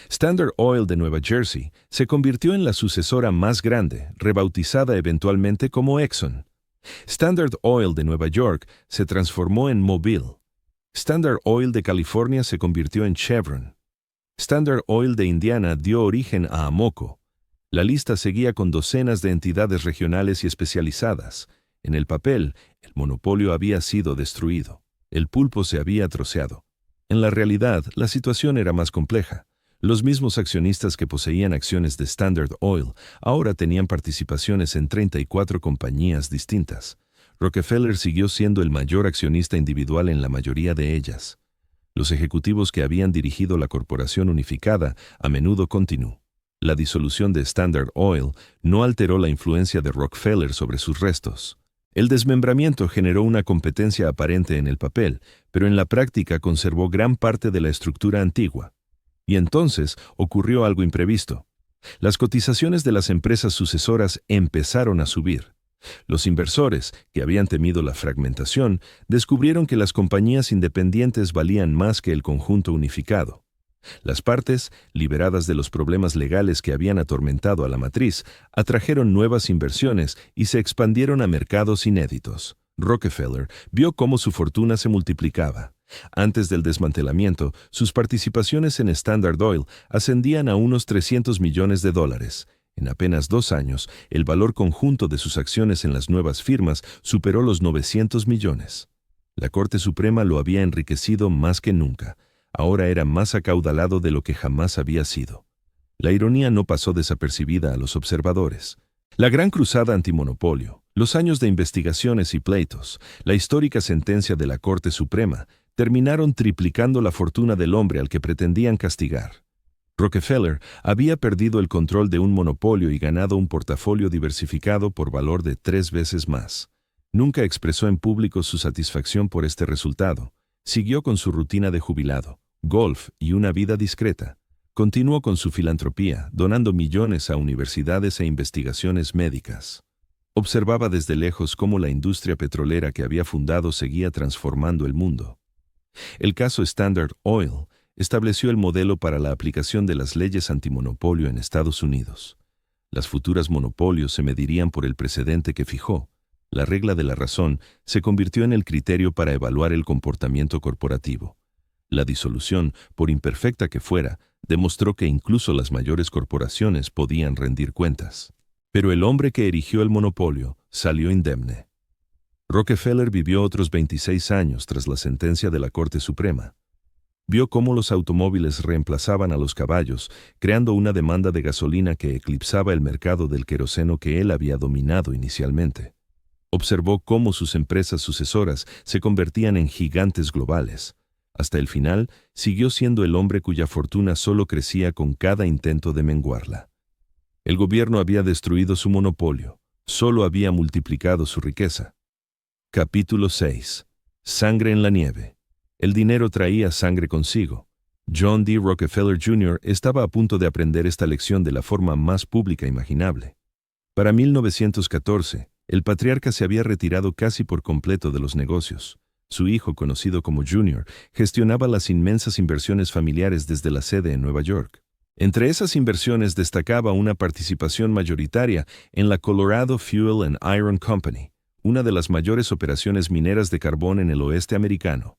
Standard Oil de Nueva Jersey se convirtió en la sucesora más grande, rebautizada eventualmente como Exxon. Standard Oil de Nueva York se transformó en Mobil. Standard Oil de California se convirtió en Chevron. Standard Oil de Indiana dio origen a Amoco. La lista seguía con docenas de entidades regionales y especializadas. En el papel, el monopolio había sido destruido. El pulpo se había troceado. En la realidad, la situación era más compleja. Los mismos accionistas que poseían acciones de Standard Oil ahora tenían participaciones en 34 compañías distintas. Rockefeller siguió siendo el mayor accionista individual en la mayoría de ellas. Los ejecutivos que habían dirigido la corporación unificada a menudo continuó. La disolución de Standard Oil no alteró la influencia de Rockefeller sobre sus restos. El desmembramiento generó una competencia aparente en el papel, pero en la práctica conservó gran parte de la estructura antigua. Y entonces ocurrió algo imprevisto. Las cotizaciones de las empresas sucesoras empezaron a subir. Los inversores, que habían temido la fragmentación, descubrieron que las compañías independientes valían más que el conjunto unificado. Las partes, liberadas de los problemas legales que habían atormentado a la matriz, atrajeron nuevas inversiones y se expandieron a mercados inéditos. Rockefeller vio cómo su fortuna se multiplicaba. Antes del desmantelamiento, sus participaciones en Standard Oil ascendían a unos $300 millones. En apenas 2 años, el valor conjunto de sus acciones en las nuevas firmas superó los 900 millones. La Corte Suprema lo había enriquecido más que nunca. Ahora era más acaudalado de lo que jamás había sido. La ironía no pasó desapercibida a los observadores. La gran cruzada antimonopolio, los años de investigaciones y pleitos, la histórica sentencia de la Corte Suprema, terminaron triplicando la fortuna del hombre al que pretendían castigar. Rockefeller había perdido el control de un monopolio y ganado un portafolio diversificado por valor de 3 veces más. Nunca expresó en público su satisfacción por este resultado. Siguió con su rutina de jubilado, golf y una vida discreta. Continuó con su filantropía, donando millones a universidades e investigaciones médicas. Observaba desde lejos cómo la industria petrolera que había fundado seguía transformando el mundo. El caso Standard Oil estableció el modelo para la aplicación de las leyes antimonopolio en Estados Unidos. Las futuras monopolios se medirían por el precedente que fijó. La regla de la razón se convirtió en el criterio para evaluar el comportamiento corporativo. La disolución, por imperfecta que fuera, demostró que incluso las mayores corporaciones podían rendir cuentas. Pero el hombre que erigió el monopolio salió indemne. Rockefeller vivió otros 26 años tras la sentencia de la Corte Suprema. Vio cómo los automóviles reemplazaban a los caballos, creando una demanda de gasolina que eclipsaba el mercado del queroseno que él había dominado inicialmente. Observó cómo sus empresas sucesoras se convertían en gigantes globales. Hasta el final, siguió siendo el hombre cuya fortuna solo crecía con cada intento de menguarla. El gobierno había destruido su monopolio, solo había multiplicado su riqueza. Capítulo 6. Sangre en la nieve. El dinero traía sangre consigo. John D. Rockefeller Jr. estaba a punto de aprender esta lección de la forma más pública imaginable. Para 1914, el patriarca se había retirado casi por completo de los negocios. Su hijo, conocido como Junior, gestionaba las inmensas inversiones familiares desde la sede en Nueva York. Entre esas inversiones destacaba una participación mayoritaria en la Colorado Fuel and Iron Company, una de las mayores operaciones mineras de carbón en el oeste americano.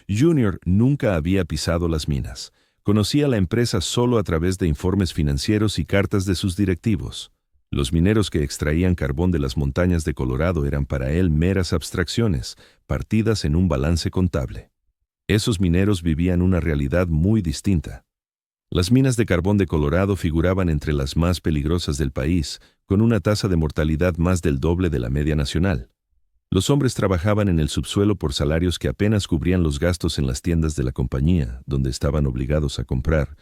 Junior nunca había pisado las minas. Conocía la empresa solo a través de informes financieros y cartas de sus directivos. Los mineros que extraían carbón de las montañas de Colorado eran para él meras abstracciones, partidas en un balance contable. Esos mineros vivían una realidad muy distinta. Las minas de carbón de Colorado figuraban entre las más peligrosas del país, con una tasa de mortalidad más del doble de la media nacional. Los hombres trabajaban en el subsuelo por salarios que apenas cubrían los gastos en las tiendas de la compañía, donde estaban obligados a comprar.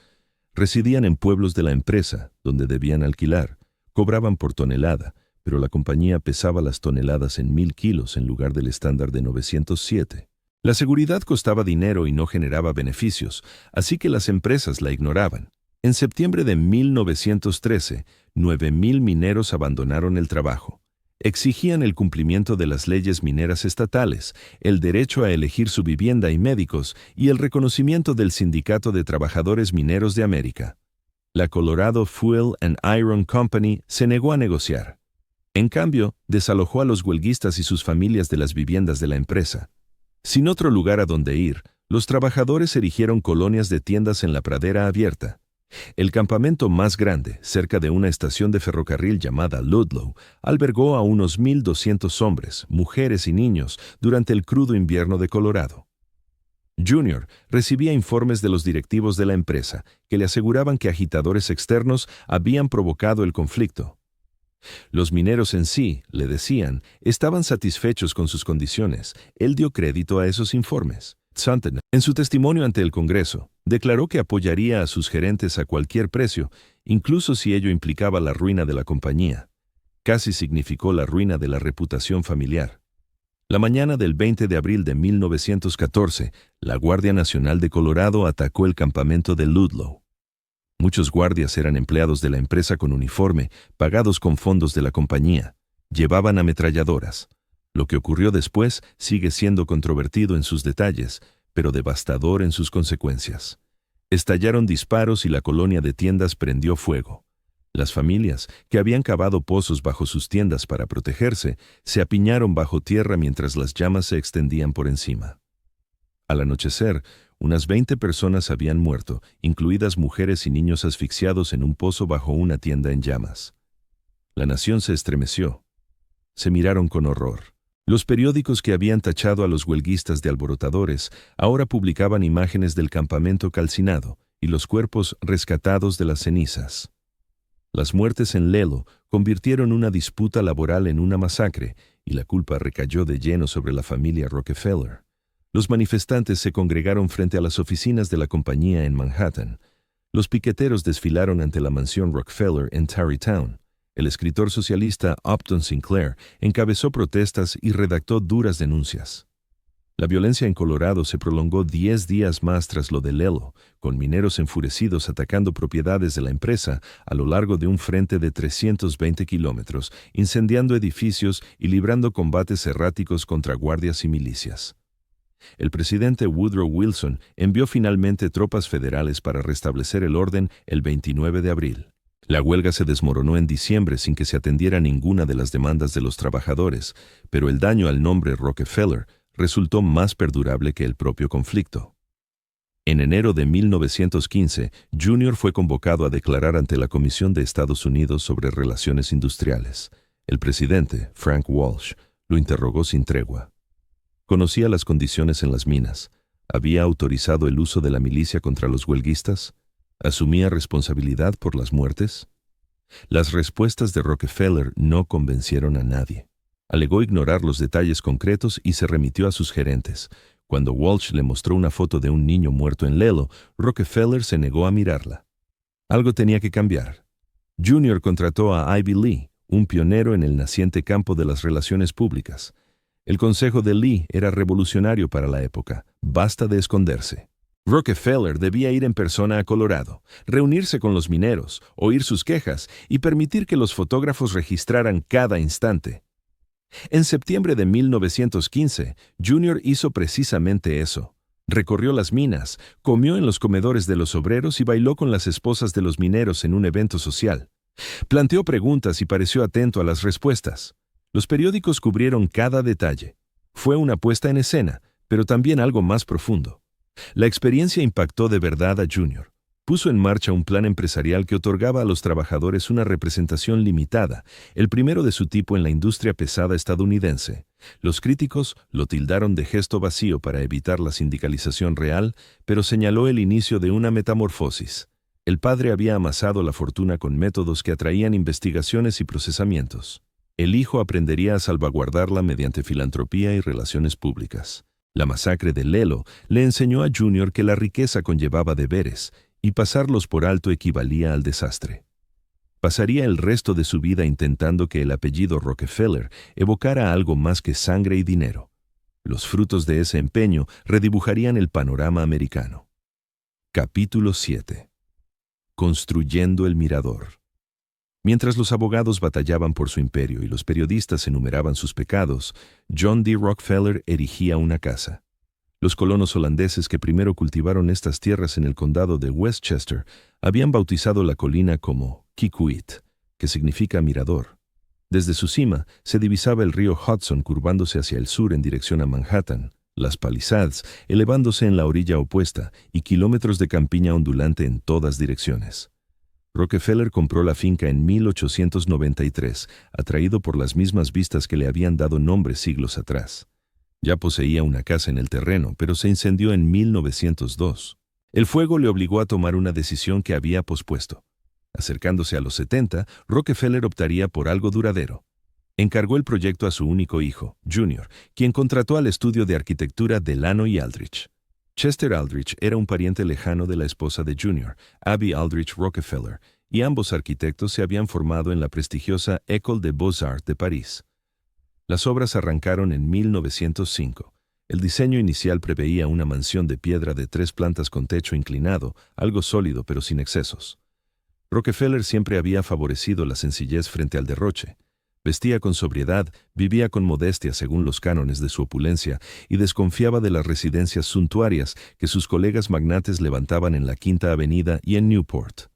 Residían en pueblos de la empresa, donde debían alquilar. Cobraban por tonelada, pero la compañía pesaba las toneladas en 1000 kilos en lugar del estándar de 907. La seguridad costaba dinero y no generaba beneficios, así que las empresas la ignoraban. En septiembre de 1913, 9,000 mineros abandonaron el trabajo. Exigían el cumplimiento de las leyes mineras estatales, el derecho a elegir su vivienda y médicos y el reconocimiento del Sindicato de Trabajadores Mineros de América. La Colorado Fuel and Iron Company se negó a negociar. En cambio, desalojó a los huelguistas y sus familias de las viviendas de la empresa. Sin otro lugar a donde ir, los trabajadores erigieron colonias de tiendas en la pradera abierta. El campamento más grande, cerca de una estación de ferrocarril llamada Ludlow, albergó a unos 1,200 hombres, mujeres y niños durante el crudo invierno de Colorado. Junior recibía informes de los directivos de la empresa que le aseguraban que agitadores externos habían provocado el conflicto. Los mineros en sí, le decían, estaban satisfechos con sus condiciones. Él dio crédito a esos informes. Sutton, en su testimonio ante el Congreso, declaró que apoyaría a sus gerentes a cualquier precio, incluso si ello implicaba la ruina de la compañía. Casi significó la ruina de la reputación familiar. La mañana del 20 de abril de 1914, la Guardia Nacional de Colorado atacó el campamento de Ludlow. Muchos guardias eran empleados de la empresa con uniforme, pagados con fondos de la compañía. Llevaban ametralladoras. Lo que ocurrió después sigue siendo controvertido en sus detalles, pero devastador en sus consecuencias. Estallaron disparos y la colonia de tiendas prendió fuego. Las familias, que habían cavado pozos bajo sus tiendas para protegerse, se apiñaron bajo tierra mientras las llamas se extendían por encima. Al anochecer, unas 20 personas habían muerto, incluidas mujeres y niños asfixiados en un pozo bajo una tienda en llamas. La nación se estremeció. Se miraron con horror. Los periódicos que habían tachado a los huelguistas de alborotadores ahora publicaban imágenes del campamento calcinado y los cuerpos rescatados de las cenizas. Las muertes en Lelo convirtieron una disputa laboral en una masacre y la culpa recayó de lleno sobre la familia Rockefeller. Los manifestantes se congregaron frente a las oficinas de la compañía en Manhattan. Los piqueteros desfilaron ante la mansión Rockefeller en Tarrytown. El escritor socialista Upton Sinclair encabezó protestas y redactó duras denuncias. La violencia en Colorado se prolongó 10 días más tras lo de Lelo, con mineros enfurecidos atacando propiedades de la empresa a lo largo de un frente de 320 kilómetros, incendiando edificios y librando combates erráticos contra guardias y milicias. El presidente Woodrow Wilson envió finalmente tropas federales para restablecer el orden el 29 de abril. La huelga se desmoronó en diciembre sin que se atendiera ninguna de las demandas de los trabajadores, pero el daño al nombre Rockefeller resultó más perdurable que el propio conflicto. En enero de 1915, Junior fue convocado a declarar ante la Comisión de Estados Unidos sobre Relaciones Industriales. El presidente, Frank Walsh, lo interrogó sin tregua. ¿Conocía las condiciones en las minas? ¿Había autorizado el uso de la milicia contra los huelguistas? ¿Asumía responsabilidad por las muertes? Las respuestas de Rockefeller no convencieron a nadie. Alegó ignorar los detalles concretos y se remitió a sus gerentes. Cuando Walsh le mostró una foto de un niño muerto en Lelo, Rockefeller se negó a mirarla. Algo tenía que cambiar. Junior contrató a Ivy Lee, un pionero en el naciente campo de las relaciones públicas. El consejo de Lee era revolucionario para la época. Basta de esconderse. Rockefeller debía ir en persona a Colorado, reunirse con los mineros, oír sus quejas y permitir que los fotógrafos registraran cada instante. En septiembre de 1915, Junior hizo precisamente eso. Recorrió las minas, comió en los comedores de los obreros y bailó con las esposas de los mineros en un evento social. Planteó preguntas y pareció atento a las respuestas. Los periódicos cubrieron cada detalle. Fue una puesta en escena, pero también algo más profundo. La experiencia impactó de verdad a Junior. Puso en marcha un plan empresarial que otorgaba a los trabajadores una representación limitada, el primero de su tipo en la industria pesada estadounidense. Los críticos lo tildaron de gesto vacío para evitar la sindicalización real, pero señaló el inicio de una metamorfosis. El padre había amasado la fortuna con métodos que atraían investigaciones y procesamientos. El hijo aprendería a salvaguardarla mediante filantropía y relaciones públicas. La masacre de Lelo le enseñó a Junior que la riqueza conllevaba deberes, y pasarlos por alto equivalía al desastre. Pasaría el resto de su vida intentando que el apellido Rockefeller evocara algo más que sangre y dinero. Los frutos de ese empeño redibujarían el panorama americano. Capítulo 7. Construyendo el mirador. Mientras los abogados batallaban por su imperio y los periodistas enumeraban sus pecados, John D. Rockefeller erigía una casa. Los colonos holandeses que primero cultivaron estas tierras en el condado de Westchester habían bautizado la colina como Kikwit, que significa mirador. Desde su cima se divisaba el río Hudson curvándose hacia el sur en dirección a Manhattan, las Palisades elevándose en la orilla opuesta y kilómetros de campiña ondulante en todas direcciones. Rockefeller compró la finca en 1893, atraído por las mismas vistas que le habían dado nombre siglos atrás. Ya poseía una casa en el terreno, pero se incendió en 1902. El fuego le obligó a tomar una decisión que había pospuesto. Acercándose a los 70, Rockefeller optaría por algo duradero. Encargó el proyecto a su único hijo, Junior, quien contrató al estudio de arquitectura Delano y Aldrich. Chester Aldrich era un pariente lejano de la esposa de Junior, Abby Aldrich Rockefeller, y ambos arquitectos se habían formado en la prestigiosa École des Beaux-Arts de París. Las obras arrancaron en 1905. El diseño inicial preveía una mansión de piedra de 3 plantas con techo inclinado, algo sólido pero sin excesos. Rockefeller siempre había favorecido la sencillez frente al derroche. Vestía con sobriedad, vivía con modestia según los cánones de su opulencia y desconfiaba de las residencias suntuarias que sus colegas magnates levantaban en la Quinta Avenida y en Newport.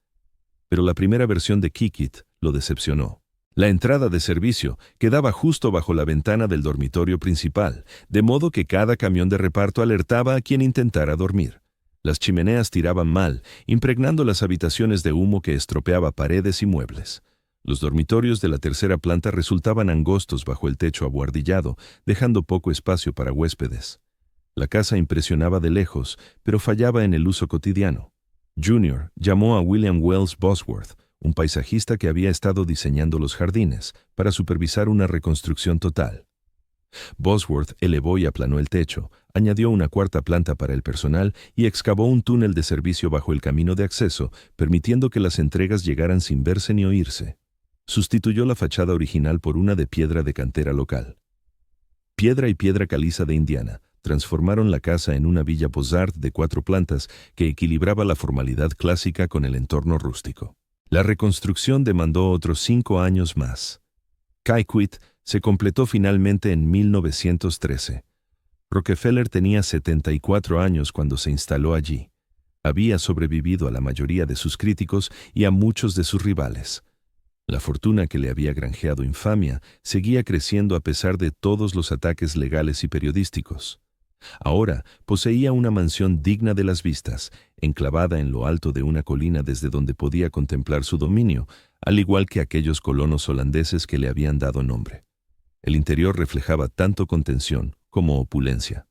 Pero la primera versión de Kikit lo decepcionó. La entrada de servicio quedaba justo bajo la ventana del dormitorio principal, de modo que cada camión de reparto alertaba a quien intentara dormir. Las chimeneas tiraban mal, impregnando las habitaciones de humo que estropeaba paredes y muebles. Los dormitorios de la tercera planta resultaban angostos bajo el techo abuhardillado, dejando poco espacio para huéspedes. La casa impresionaba de lejos, pero fallaba en el uso cotidiano. Junior llamó a William Wells Bosworth, un paisajista que había estado diseñando los jardines, para supervisar una reconstrucción total. Bosworth elevó y aplanó el techo, añadió una cuarta planta para el personal y excavó un túnel de servicio bajo el camino de acceso, permitiendo que las entregas llegaran sin verse ni oírse. Sustituyó la fachada original por una de piedra de cantera local. Piedra y piedra caliza de Indiana transformaron la casa en una villa Beaux-Arts de 4 plantas que equilibraba la formalidad clásica con el entorno rústico. La reconstrucción demandó otros 5 años más. Kikuit se completó finalmente en 1913. Rockefeller tenía 74 años cuando se instaló allí. Había sobrevivido a la mayoría de sus críticos y a muchos de sus rivales. La fortuna que le había granjeado infamia seguía creciendo a pesar de todos los ataques legales y periodísticos. Ahora poseía una mansión digna de las vistas, enclavada en lo alto de una colina desde donde podía contemplar su dominio, al igual que aquellos colonos holandeses que le habían dado nombre. El interior reflejaba tanto contención como opulencia.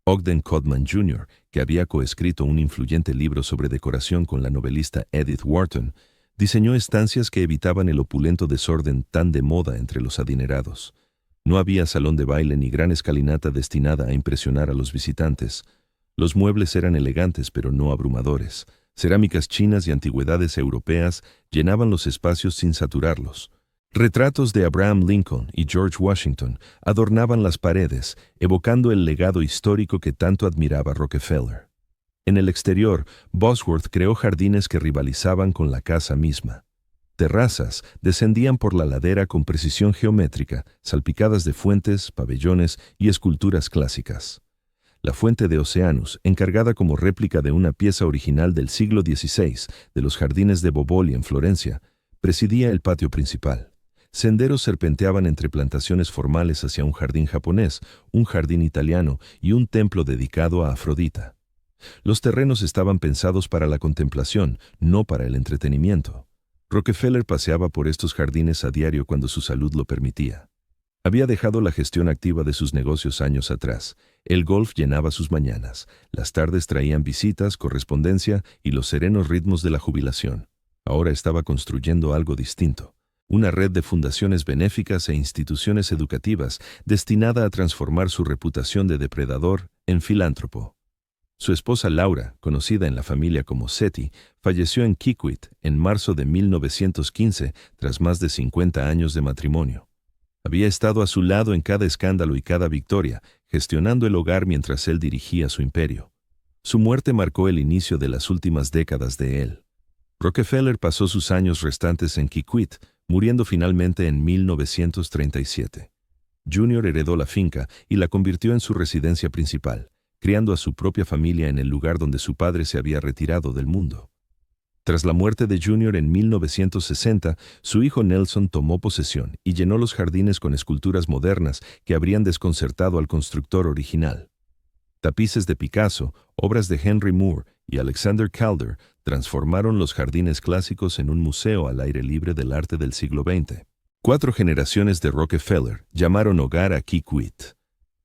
Ogden Codman Jr., que había coescrito un influyente libro sobre decoración con la novelista Edith Wharton, diseñó estancias que evitaban el opulento desorden tan de moda entre los adinerados. No había salón de baile ni gran escalinata destinada a impresionar a los visitantes. Los muebles eran elegantes pero no abrumadores. Cerámicas chinas y antigüedades europeas llenaban los espacios sin saturarlos. Retratos de Abraham Lincoln y George Washington adornaban las paredes, evocando el legado histórico que tanto admiraba Rockefeller. En el exterior, Bosworth creó jardines que rivalizaban con la casa misma. Terrazas descendían por la ladera con precisión geométrica, salpicadas de fuentes, pabellones y esculturas clásicas. La fuente de Oceanus, encargada como réplica de una pieza original del siglo XVI de los jardines de Boboli en Florencia, presidía el patio principal. Senderos serpenteaban entre plantaciones formales hacia un jardín japonés, un jardín italiano y un templo dedicado a Afrodita. Los terrenos estaban pensados para la contemplación, no para el entretenimiento. Rockefeller paseaba por estos jardines a diario cuando su salud lo permitía. Había dejado la gestión activa de sus negocios años atrás. El golf llenaba sus mañanas, las tardes traían visitas, correspondencia y los serenos ritmos de la jubilación. Ahora estaba construyendo algo distinto. Una red de fundaciones benéficas e instituciones educativas destinada a transformar su reputación de depredador en filántropo. Su esposa Laura, conocida en la familia como Seti, falleció en Kikuit en marzo de 1915 tras más de 50 años de matrimonio. Había estado a su lado en cada escándalo y cada victoria, gestionando el hogar mientras él dirigía su imperio. Su muerte marcó el inicio de las últimas décadas de él. Rockefeller pasó sus años restantes en Kikuit, muriendo finalmente en 1937. Junior heredó la finca y la convirtió en su residencia principal, criando a su propia familia en el lugar donde su padre se había retirado del mundo. Tras la muerte de Junior en 1960, su hijo Nelson tomó posesión y llenó los jardines con esculturas modernas que habrían desconcertado al constructor original. Tapices de Picasso, obras de Henry Moore y Alexander Calder transformaron los jardines clásicos en un museo al aire libre del arte del siglo XX. 4 generaciones de Rockefeller llamaron hogar a Kikuit.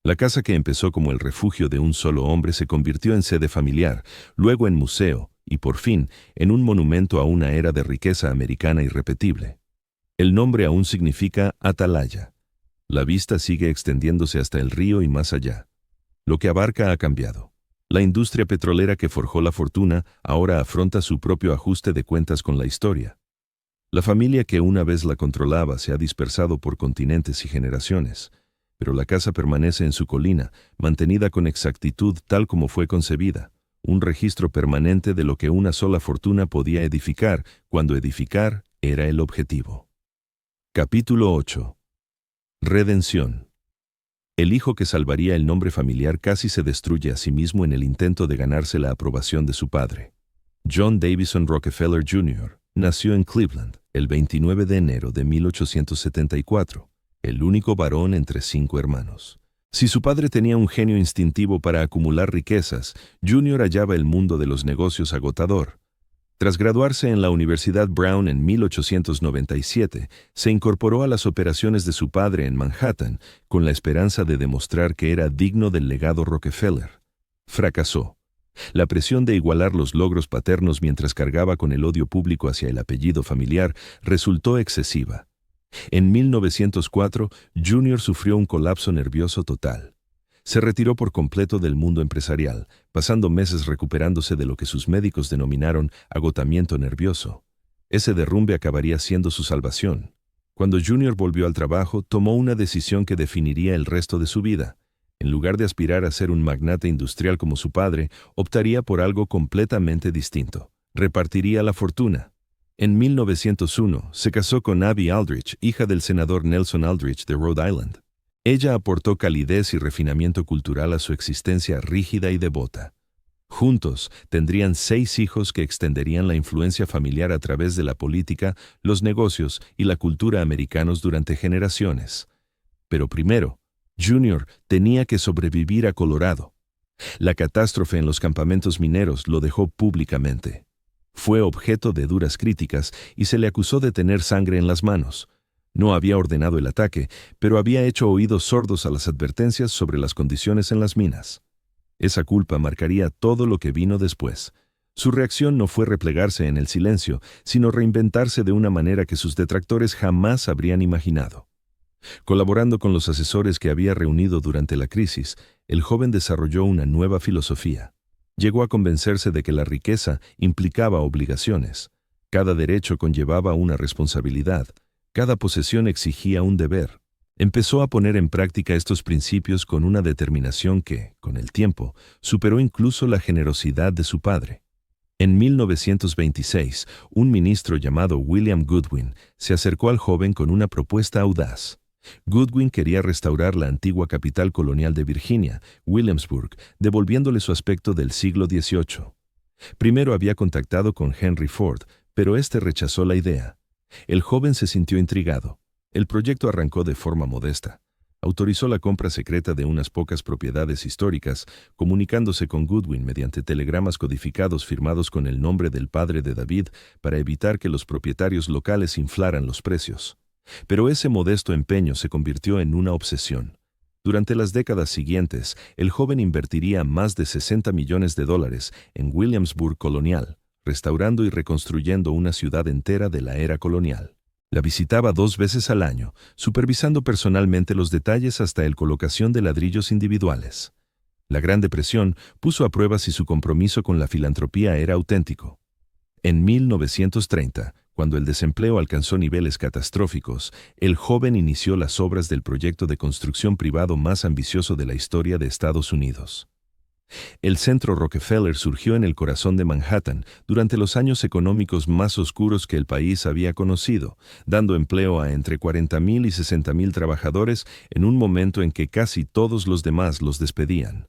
La casa que empezó como el refugio de un solo hombre se convirtió en sede familiar, luego en museo y, por fin, en un monumento a una era de riqueza americana irrepetible. El nombre aún significa atalaya. La vista sigue extendiéndose hasta el río y más allá. Lo que abarca ha cambiado. La industria petrolera que forjó la fortuna ahora afronta su propio ajuste de cuentas con la historia. La familia que una vez la controlaba se ha dispersado por continentes y generaciones, pero la casa permanece en su colina, mantenida con exactitud tal como fue concebida, un registro permanente de lo que una sola fortuna podía edificar cuando edificar era el objetivo. Capítulo 8. Redención. El hijo que salvaría el nombre familiar casi se destruye a sí mismo en el intento de ganarse la aprobación de su padre. John Davison Rockefeller Jr. nació en Cleveland el 29 de enero de 1874, el único varón entre 5 hermanos. Si su padre tenía un genio instintivo para acumular riquezas, Jr. hallaba el mundo de los negocios agotador. Tras graduarse en la Universidad Brown en 1897, se incorporó a las operaciones de su padre en Manhattan con la esperanza de demostrar que era digno del legado Rockefeller. Fracasó. La presión de igualar los logros paternos mientras cargaba con el odio público hacia el apellido familiar resultó excesiva. En 1904, Jr. sufrió un colapso nervioso total. Se retiró por completo del mundo empresarial, pasando meses recuperándose de lo que sus médicos denominaron agotamiento nervioso. Ese derrumbe acabaría siendo su salvación. Cuando Jr. volvió al trabajo, tomó una decisión que definiría el resto de su vida. En lugar de aspirar a ser un magnate industrial como su padre, optaría por algo completamente distinto. Repartiría la fortuna. En 1901, se casó con Abby Aldrich, hija del senador Nelson Aldrich de Rhode Island. Ella aportó calidez y refinamiento cultural a su existencia rígida y devota. Juntos, tendrían 6 hijos que extenderían la influencia familiar a través de la política, los negocios y la cultura americanos durante generaciones. Pero primero, Jr. tenía que sobrevivir a Colorado. La catástrofe en los campamentos mineros lo dejó públicamente. Fue objeto de duras críticas y se le acusó de tener sangre en las manos. No había ordenado el ataque, pero había hecho oídos sordos a las advertencias sobre las condiciones en las minas. Esa culpa marcaría todo lo que vino después. Su reacción no fue replegarse en el silencio, sino reinventarse de una manera que sus detractores jamás habrían imaginado. Colaborando con los asesores que había reunido durante la crisis, el joven desarrolló una nueva filosofía. Llegó a convencerse de que la riqueza implicaba obligaciones. Cada derecho conllevaba una responsabilidad. Cada posesión exigía un deber. Empezó a poner en práctica estos principios con una determinación que, con el tiempo, superó incluso la generosidad de su padre. En 1926, un ministro llamado William Goodwin se acercó al joven con una propuesta audaz. Goodwin quería restaurar la antigua capital colonial de Virginia, Williamsburg, devolviéndole su aspecto del siglo XVIII. Primero había contactado con Henry Ford, pero éste rechazó la idea. El joven se sintió intrigado. El proyecto arrancó de forma modesta. Autorizó la compra secreta de unas pocas propiedades históricas, comunicándose con Goodwin mediante telegramas codificados firmados con el nombre del padre de David para evitar que los propietarios locales inflaran los precios. Pero ese modesto empeño se convirtió en una obsesión. Durante las décadas siguientes, el joven invertiría más de $60 millones en Williamsburg colonial, restaurando y reconstruyendo una ciudad entera de la era colonial. La visitaba 2 veces al año, supervisando personalmente los detalles hasta la colocación de ladrillos individuales. La Gran Depresión puso a prueba si su compromiso con la filantropía era auténtico. En 1930, cuando el desempleo alcanzó niveles catastróficos, el joven inició las obras del proyecto de construcción privado más ambicioso de la historia de Estados Unidos. El Centro Rockefeller surgió en el corazón de Manhattan durante los años económicos más oscuros que el país había conocido, dando empleo a entre 40,000 y 60,000 trabajadores en un momento en que casi todos los demás los despedían.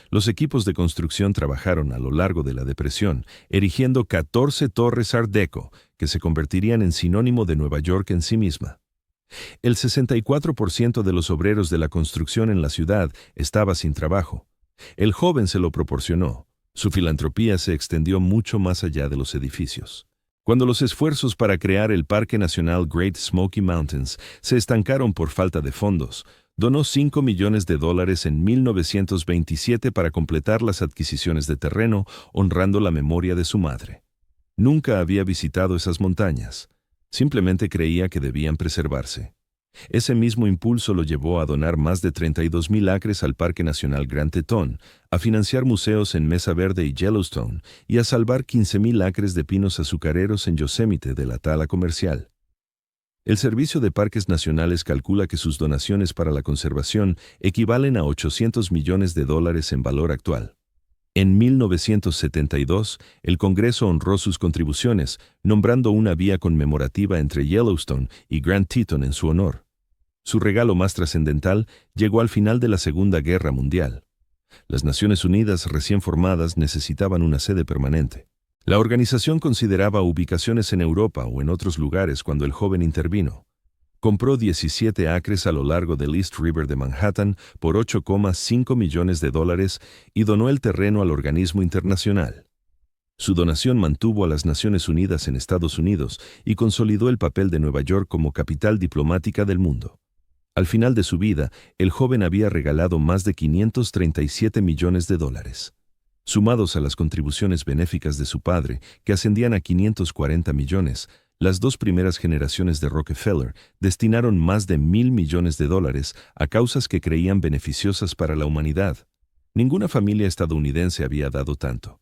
Los equipos de construcción trabajaron a lo largo de la Depresión, erigiendo 14 torres Art Deco, que se convertirían en sinónimo de Nueva York en sí misma. El 64% de los obreros de la construcción en la ciudad estaba sin trabajo. El joven se lo proporcionó. Su filantropía se extendió mucho más allá de los edificios. Cuando los esfuerzos para crear el Parque Nacional Great Smoky Mountains se estancaron por falta de fondos, donó $5 millones en 1927 para completar las adquisiciones de terreno, honrando la memoria de su madre. Nunca había visitado esas montañas. Simplemente creía que debían preservarse. Ese mismo impulso lo llevó a donar más de 32,000 acres al Parque Nacional Grand Teton, a financiar museos en Mesa Verde y Yellowstone y a salvar 15,000 acres de pinos azucareros en Yosemite de la tala comercial. El Servicio de Parques Nacionales calcula que sus donaciones para la conservación equivalen a $800 millones en valor actual. En 1972, el Congreso honró sus contribuciones, nombrando una vía conmemorativa entre Yellowstone y Grand Teton en su honor. Su regalo más trascendental llegó al final de la Segunda Guerra Mundial. Las Naciones Unidas recién formadas necesitaban una sede permanente. La organización consideraba ubicaciones en Europa o en otros lugares cuando el joven intervino. Compró 17 acres a lo largo del East River de Manhattan por $8,5 millones y donó el terreno al organismo internacional. Su donación mantuvo a las Naciones Unidas en Estados Unidos y consolidó el papel de Nueva York como capital diplomática del mundo. Al final de su vida, el joven había regalado más de $537 millones. Sumados a las contribuciones benéficas de su padre, que ascendían a 540 millones, las dos primeras generaciones de Rockefeller destinaron más de $1,000 millones a causas que creían beneficiosas para la humanidad. Ninguna familia estadounidense había dado tanto.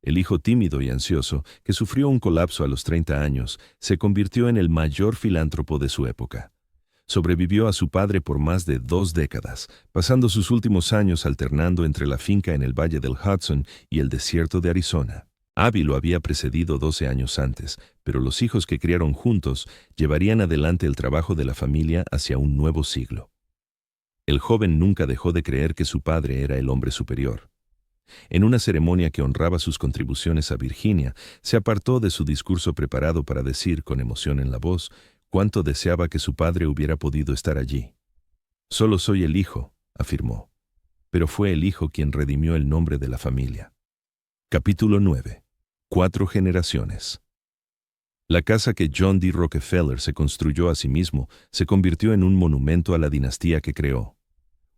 El hijo tímido y ansioso, que sufrió un colapso a los 30 años, se convirtió en el mayor filántropo de su época. Sobrevivió a su padre por más de 2 décadas, pasando sus últimos años alternando entre la finca en el Valle del Hudson y el desierto de Arizona. Abby lo había precedido 12 años antes, pero los hijos que criaron juntos llevarían adelante el trabajo de la familia hacia un nuevo siglo. El joven nunca dejó de creer que su padre era el hombre superior. En una ceremonia que honraba sus contribuciones a Virginia, se apartó de su discurso preparado para decir, con emoción en la voz, cuánto deseaba que su padre hubiera podido estar allí. «Solo soy el hijo», afirmó, pero fue el hijo quien redimió el nombre de la familia. Capítulo 9. 4 generaciones. La casa que John D. Rockefeller se construyó a sí mismo se convirtió en un monumento a la dinastía que creó.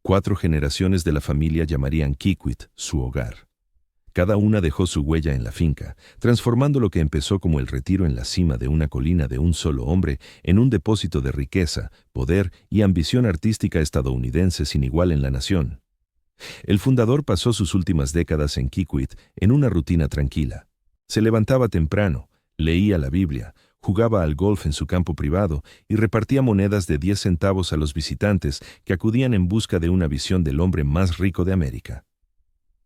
4 generaciones de la familia llamarían Kikwit su hogar. Cada una dejó su huella en la finca, transformando lo que empezó como el retiro en la cima de una colina de un solo hombre en un depósito de riqueza, poder y ambición artística estadounidense sin igual en la nación. El fundador pasó sus últimas décadas en Kikwit en una rutina tranquila. Se levantaba temprano, leía la Biblia, jugaba al golf en su campo privado y repartía monedas de 10 centavos a los visitantes que acudían en busca de una visión del hombre más rico de América.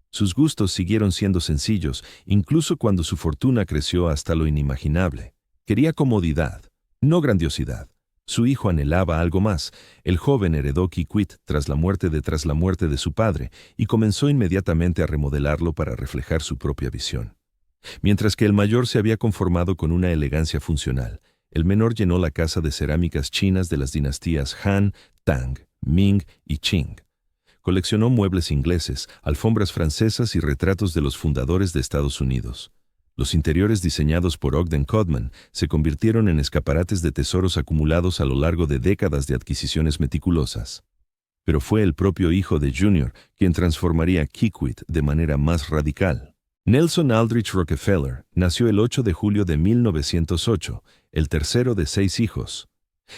Sus gustos siguieron siendo sencillos, incluso cuando su fortuna creció hasta lo inimaginable. Quería comodidad, no grandiosidad. Su hijo anhelaba algo más. El joven heredó Kikwit tras la muerte de su padre y comenzó inmediatamente a remodelarlo para reflejar su propia visión. Mientras que el mayor se había conformado con una elegancia funcional, el menor llenó la casa de cerámicas chinas de las dinastías Han, Tang, Ming y Qing. Coleccionó muebles ingleses, alfombras francesas y retratos de los fundadores de Estados Unidos. Los interiores diseñados por Ogden Codman se convirtieron en escaparates de tesoros acumulados a lo largo de décadas de adquisiciones meticulosas. Pero fue el propio hijo de Junior quien transformaría Kikwit de manera más radical. Nelson Aldrich Rockefeller nació el 8 de julio de 1908, el tercero de 6 hijos.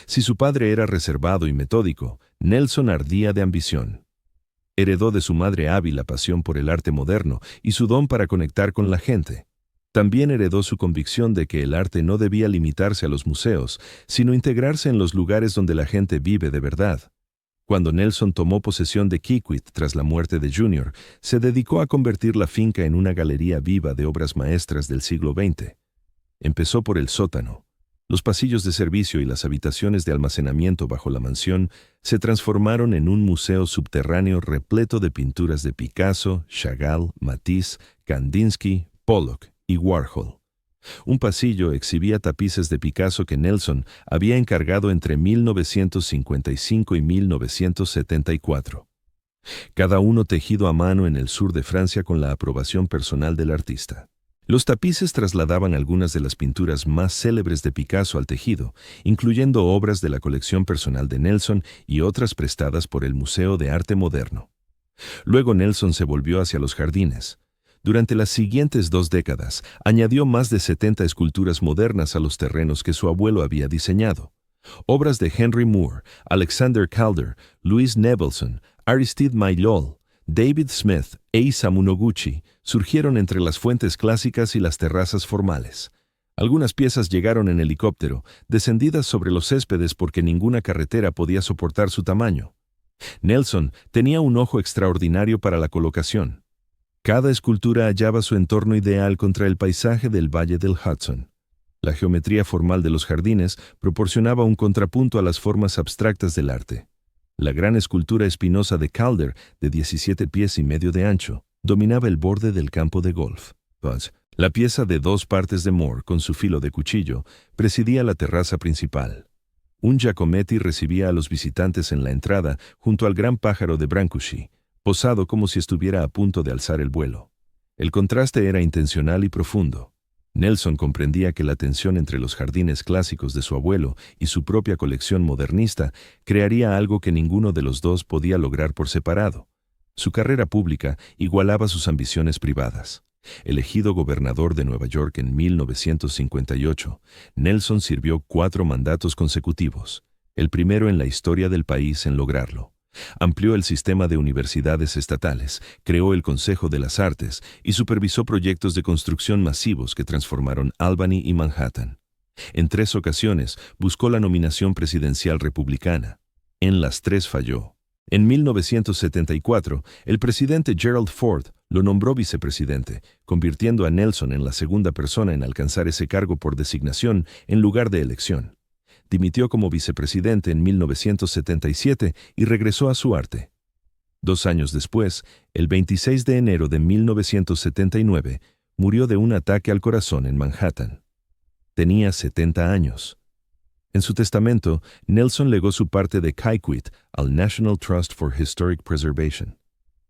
Si su padre era reservado y metódico, Nelson ardía de ambición. Heredó de su madre Abby la pasión por el arte moderno y su don para conectar con la gente. También heredó su convicción de que el arte no debía limitarse a los museos, sino integrarse en los lugares donde la gente vive de verdad. Cuando Nelson tomó posesión de Kikwit tras la muerte de Junior, se dedicó a convertir la finca en una galería viva de obras maestras del siglo XX. Empezó por el sótano. Los pasillos de servicio y las habitaciones de almacenamiento bajo la mansión se transformaron en un museo subterráneo repleto de pinturas de Picasso, Chagall, Matisse, Kandinsky, Pollock y Warhol. Un pasillo exhibía tapices de Picasso que Nelson había encargado entre 1955 y 1974. Cada uno tejido a mano en el sur de Francia con la aprobación personal del artista. Los tapices trasladaban algunas de las pinturas más célebres de Picasso al tejido, incluyendo obras de la colección personal de Nelson y otras prestadas por el Museo de Arte Moderno. Luego Nelson se volvió hacia los jardines. Durante las siguientes 2 décadas, añadió más de 70 esculturas modernas a los terrenos que su abuelo había diseñado. Obras de Henry Moore, Alexander Calder, Louis Nevelson, Aristide Maillol, David Smith e Isamu Noguchi surgieron entre las fuentes clásicas y las terrazas formales. Algunas piezas llegaron en helicóptero, descendidas sobre los céspedes porque ninguna carretera podía soportar su tamaño. Nelson tenía un ojo extraordinario para la colocación. Cada escultura hallaba su entorno ideal contra el paisaje del Valle del Hudson. La geometría formal de los jardines proporcionaba un contrapunto a las formas abstractas del arte. La gran escultura espinosa de Calder, de 17 pies y medio de ancho, dominaba el borde del campo de golf. La pieza de 2 partes de Moore, con su filo de cuchillo, presidía la terraza principal. Un Giacometti recibía a los visitantes en la entrada junto al gran pájaro de Brancusi, posado como si estuviera a punto de alzar el vuelo. El contraste era intencional y profundo. Nelson comprendía que la tensión entre los jardines clásicos de su abuelo y su propia colección modernista crearía algo que ninguno de los dos podía lograr por separado. Su carrera pública igualaba sus ambiciones privadas. Elegido gobernador de Nueva York en 1958, Nelson sirvió 4 mandatos consecutivos, el primero en la historia del país en lograrlo. Amplió el sistema de universidades estatales, creó el Consejo de las Artes y supervisó proyectos de construcción masivos que transformaron Albany y Manhattan. En 3 ocasiones buscó la nominación presidencial republicana. En las 3 falló. En 1974, el presidente Gerald Ford lo nombró vicepresidente, convirtiendo a Nelson en la segunda persona en alcanzar ese cargo por designación en lugar de elección. Dimitió como vicepresidente en 1977 y regresó a su arte. 2 años después, el 26 de enero de 1979, murió de un ataque al corazón en Manhattan. Tenía 70 años. En su testamento, Nelson legó su parte de Kaiquit al National Trust for Historic Preservation.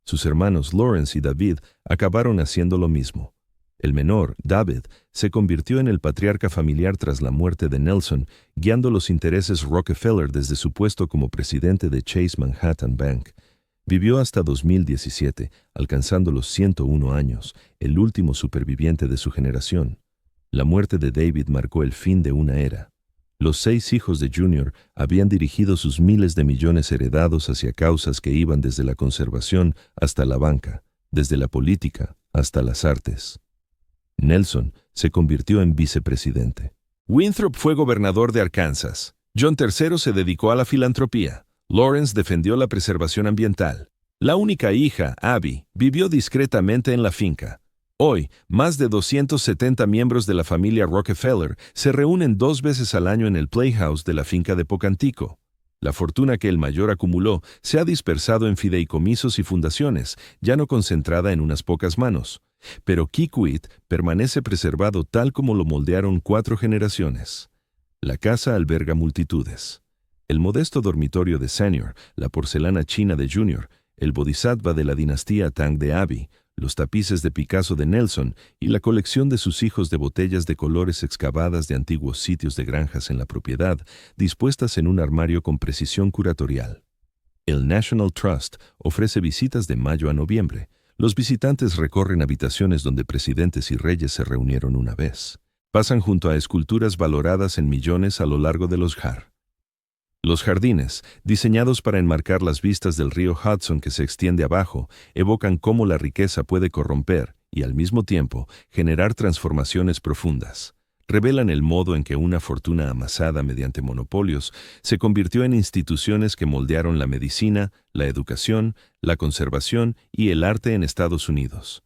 Sus hermanos Lawrence y David acabaron haciendo lo mismo. El menor, David, se convirtió en el patriarca familiar tras la muerte de Nelson, guiando los intereses Rockefeller desde su puesto como presidente de Chase Manhattan Bank. Vivió hasta 2017, alcanzando los 101 años, el último superviviente de su generación. La muerte de David marcó el fin de una era. Los 6 hijos de Junior habían dirigido sus miles de millones heredados hacia causas que iban desde la conservación hasta la banca, desde la política hasta las artes. Nelson se convirtió en vicepresidente. Winthrop fue gobernador de Arkansas. John III se dedicó a la filantropía. Lawrence defendió la preservación ambiental. La única hija, Abby, vivió discretamente en la finca. Hoy, más de 270 miembros de la familia Rockefeller se reúnen 2 veces al año en el Playhouse de la finca de Pocantico. La fortuna que el mayor acumuló se ha dispersado en fideicomisos y fundaciones, ya no concentrada en unas pocas manos. Pero Kaiquit permanece preservado tal como lo moldearon 4 generaciones. La casa alberga multitudes. El modesto dormitorio de Senior, la porcelana china de Junior, el bodhisattva de la dinastía Tang de Abby, los tapices de Picasso de Nelson y la colección de sus hijos de botellas de colores excavadas de antiguos sitios de granjas en la propiedad, dispuestas en un armario con precisión curatorial. El National Trust ofrece visitas de mayo a noviembre. Los visitantes recorren habitaciones donde presidentes y reyes se reunieron una vez. Pasan junto a esculturas valoradas en millones a lo largo de los JAR. Los jardines, diseñados para enmarcar las vistas del río Hudson que se extiende abajo, evocan cómo la riqueza puede corromper y, al mismo tiempo, generar transformaciones profundas. Revelan el modo en que una fortuna amasada mediante monopolios se convirtió en instituciones que moldearon la medicina, la educación, la conservación y el arte en Estados Unidos.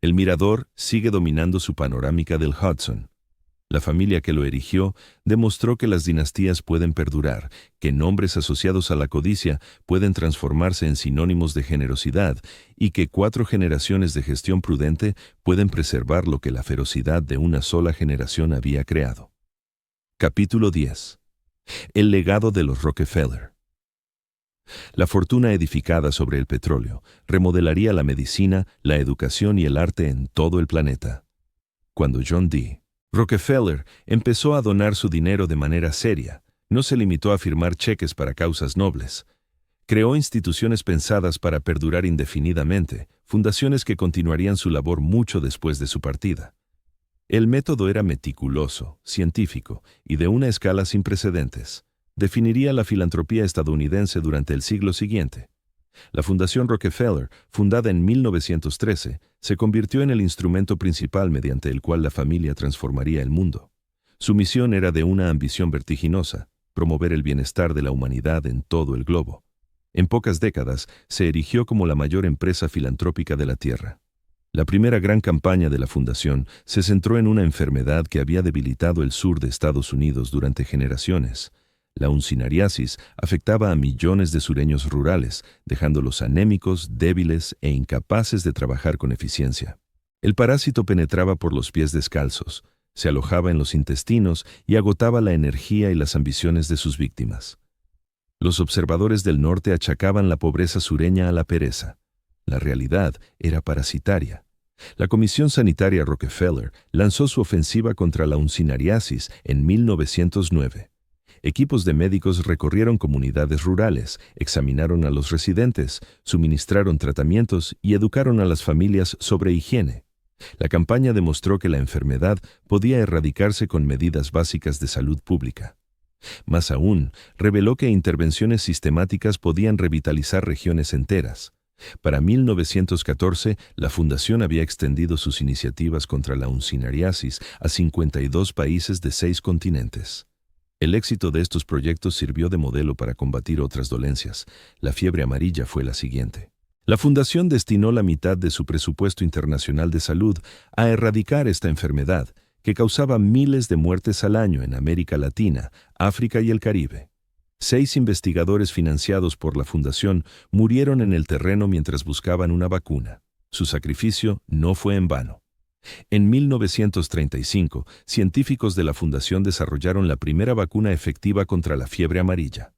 El mirador sigue dominando su panorámica del Hudson. La familia que lo erigió demostró que las dinastías pueden perdurar, que nombres asociados a la codicia pueden transformarse en sinónimos de generosidad y que 4 generaciones de gestión prudente pueden preservar lo que la ferocidad de una sola generación había creado. Capítulo 10. El legado de los Rockefeller. La fortuna edificada sobre el petróleo remodelaría la medicina, la educación y el arte en todo el planeta. Cuando John D. Rockefeller empezó a donar su dinero de manera seria, no se limitó a firmar cheques para causas nobles. Creó instituciones pensadas para perdurar indefinidamente, fundaciones que continuarían su labor mucho después de su partida. El método era meticuloso, científico y de una escala sin precedentes. Definiría la filantropía estadounidense durante el siglo siguiente. La Fundación Rockefeller, fundada en 1913, se convirtió en el instrumento principal mediante el cual la familia transformaría el mundo. Su misión era de una ambición vertiginosa, promover el bienestar de la humanidad en todo el globo. En pocas décadas, se erigió como la mayor empresa filantrópica de la Tierra. La primera gran campaña de la fundación se centró en una enfermedad que había debilitado el sur de Estados Unidos durante generaciones. La uncinariasis afectaba a millones de sureños rurales, dejándolos anémicos, débiles e incapaces de trabajar con eficiencia. El parásito penetraba por los pies descalzos, se alojaba en los intestinos y agotaba la energía y las ambiciones de sus víctimas. Los observadores del norte achacaban la pobreza sureña a la pereza. La realidad era parasitaria. La Comisión Sanitaria Rockefeller lanzó su ofensiva contra la uncinariasis en 1909. Equipos de médicos recorrieron comunidades rurales, examinaron a los residentes, suministraron tratamientos y educaron a las familias sobre higiene. La campaña demostró que la enfermedad podía erradicarse con medidas básicas de salud pública. Más aún, reveló que intervenciones sistemáticas podían revitalizar regiones enteras. Para 1914, la Fundación había extendido sus iniciativas contra la uncinariasis a 52 países de 6 continentes. El éxito de estos proyectos sirvió de modelo para combatir otras dolencias. La fiebre amarilla fue la siguiente. La Fundación destinó la mitad de su presupuesto internacional de salud a erradicar esta enfermedad, que causaba miles de muertes al año en América Latina, África y el Caribe. 6 investigadores financiados por la Fundación murieron en el terreno mientras buscaban una vacuna. Su sacrificio no fue en vano. En 1935, científicos de la Fundación desarrollaron la primera vacuna efectiva contra la fiebre amarilla.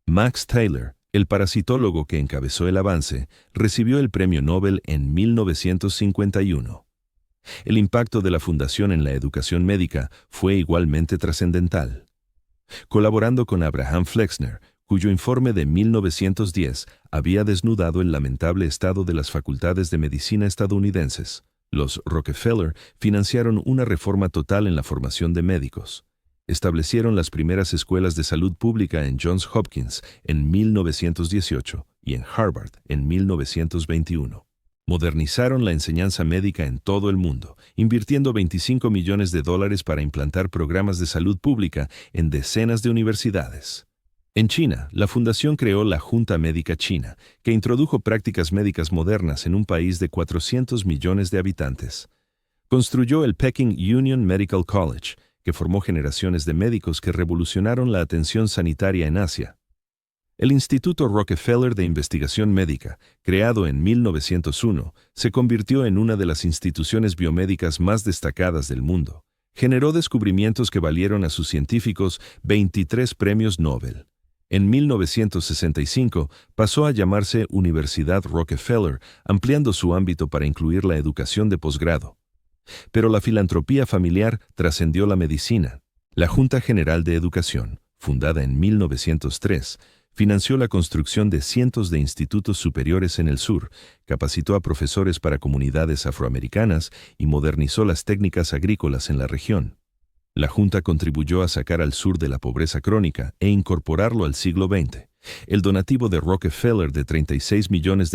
Max Taylor, el parasitólogo que encabezó el avance, recibió el premio Nobel en 1951. El impacto de la Fundación en la educación médica fue igualmente trascendental. Colaborando con Abraham Flexner, cuyo informe de 1910 había desnudado el lamentable estado de las facultades de medicina estadounidenses, los Rockefeller financiaron una reforma total en la formación de médicos. Establecieron las primeras escuelas de salud pública en Johns Hopkins en 1918 y en Harvard en 1921. Modernizaron la enseñanza médica en todo el mundo, invirtiendo $25 millones para implantar programas de salud pública en decenas de universidades. En China, la Fundación creó la Junta Médica China, que introdujo prácticas médicas modernas en un país de 400 millones de habitantes. Construyó el Peking Union Medical College, que formó generaciones de médicos que revolucionaron la atención sanitaria en Asia. El Instituto Rockefeller de Investigación Médica, creado en 1901, se convirtió en una de las instituciones biomédicas más destacadas del mundo. Generó descubrimientos que valieron a sus científicos 23 premios Nobel. En 1965 pasó a llamarse Universidad Rockefeller, ampliando su ámbito para incluir la educación de posgrado. Pero la filantropía familiar trascendió la medicina. La Junta General de Educación, fundada en 1903, financió la construcción de cientos de institutos superiores en el sur, capacitó a profesores para comunidades afroamericanas y modernizó las técnicas agrícolas en la región. La Junta contribuyó a sacar al sur de la pobreza crónica e incorporarlo al siglo XX. El donativo de Rockefeller de $36 millones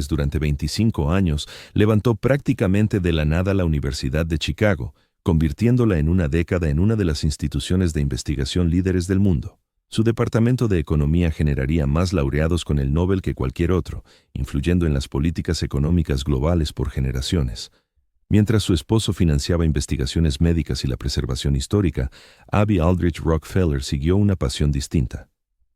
durante 25 años levantó prácticamente de la nada la Universidad de Chicago, convirtiéndola en una década en una de las instituciones de investigación líderes del mundo. Su departamento de economía generaría más laureados con el Nobel que cualquier otro, influyendo en las políticas económicas globales por generaciones. Mientras su esposo financiaba investigaciones médicas y la preservación histórica, Abby Aldrich Rockefeller siguió una pasión distinta.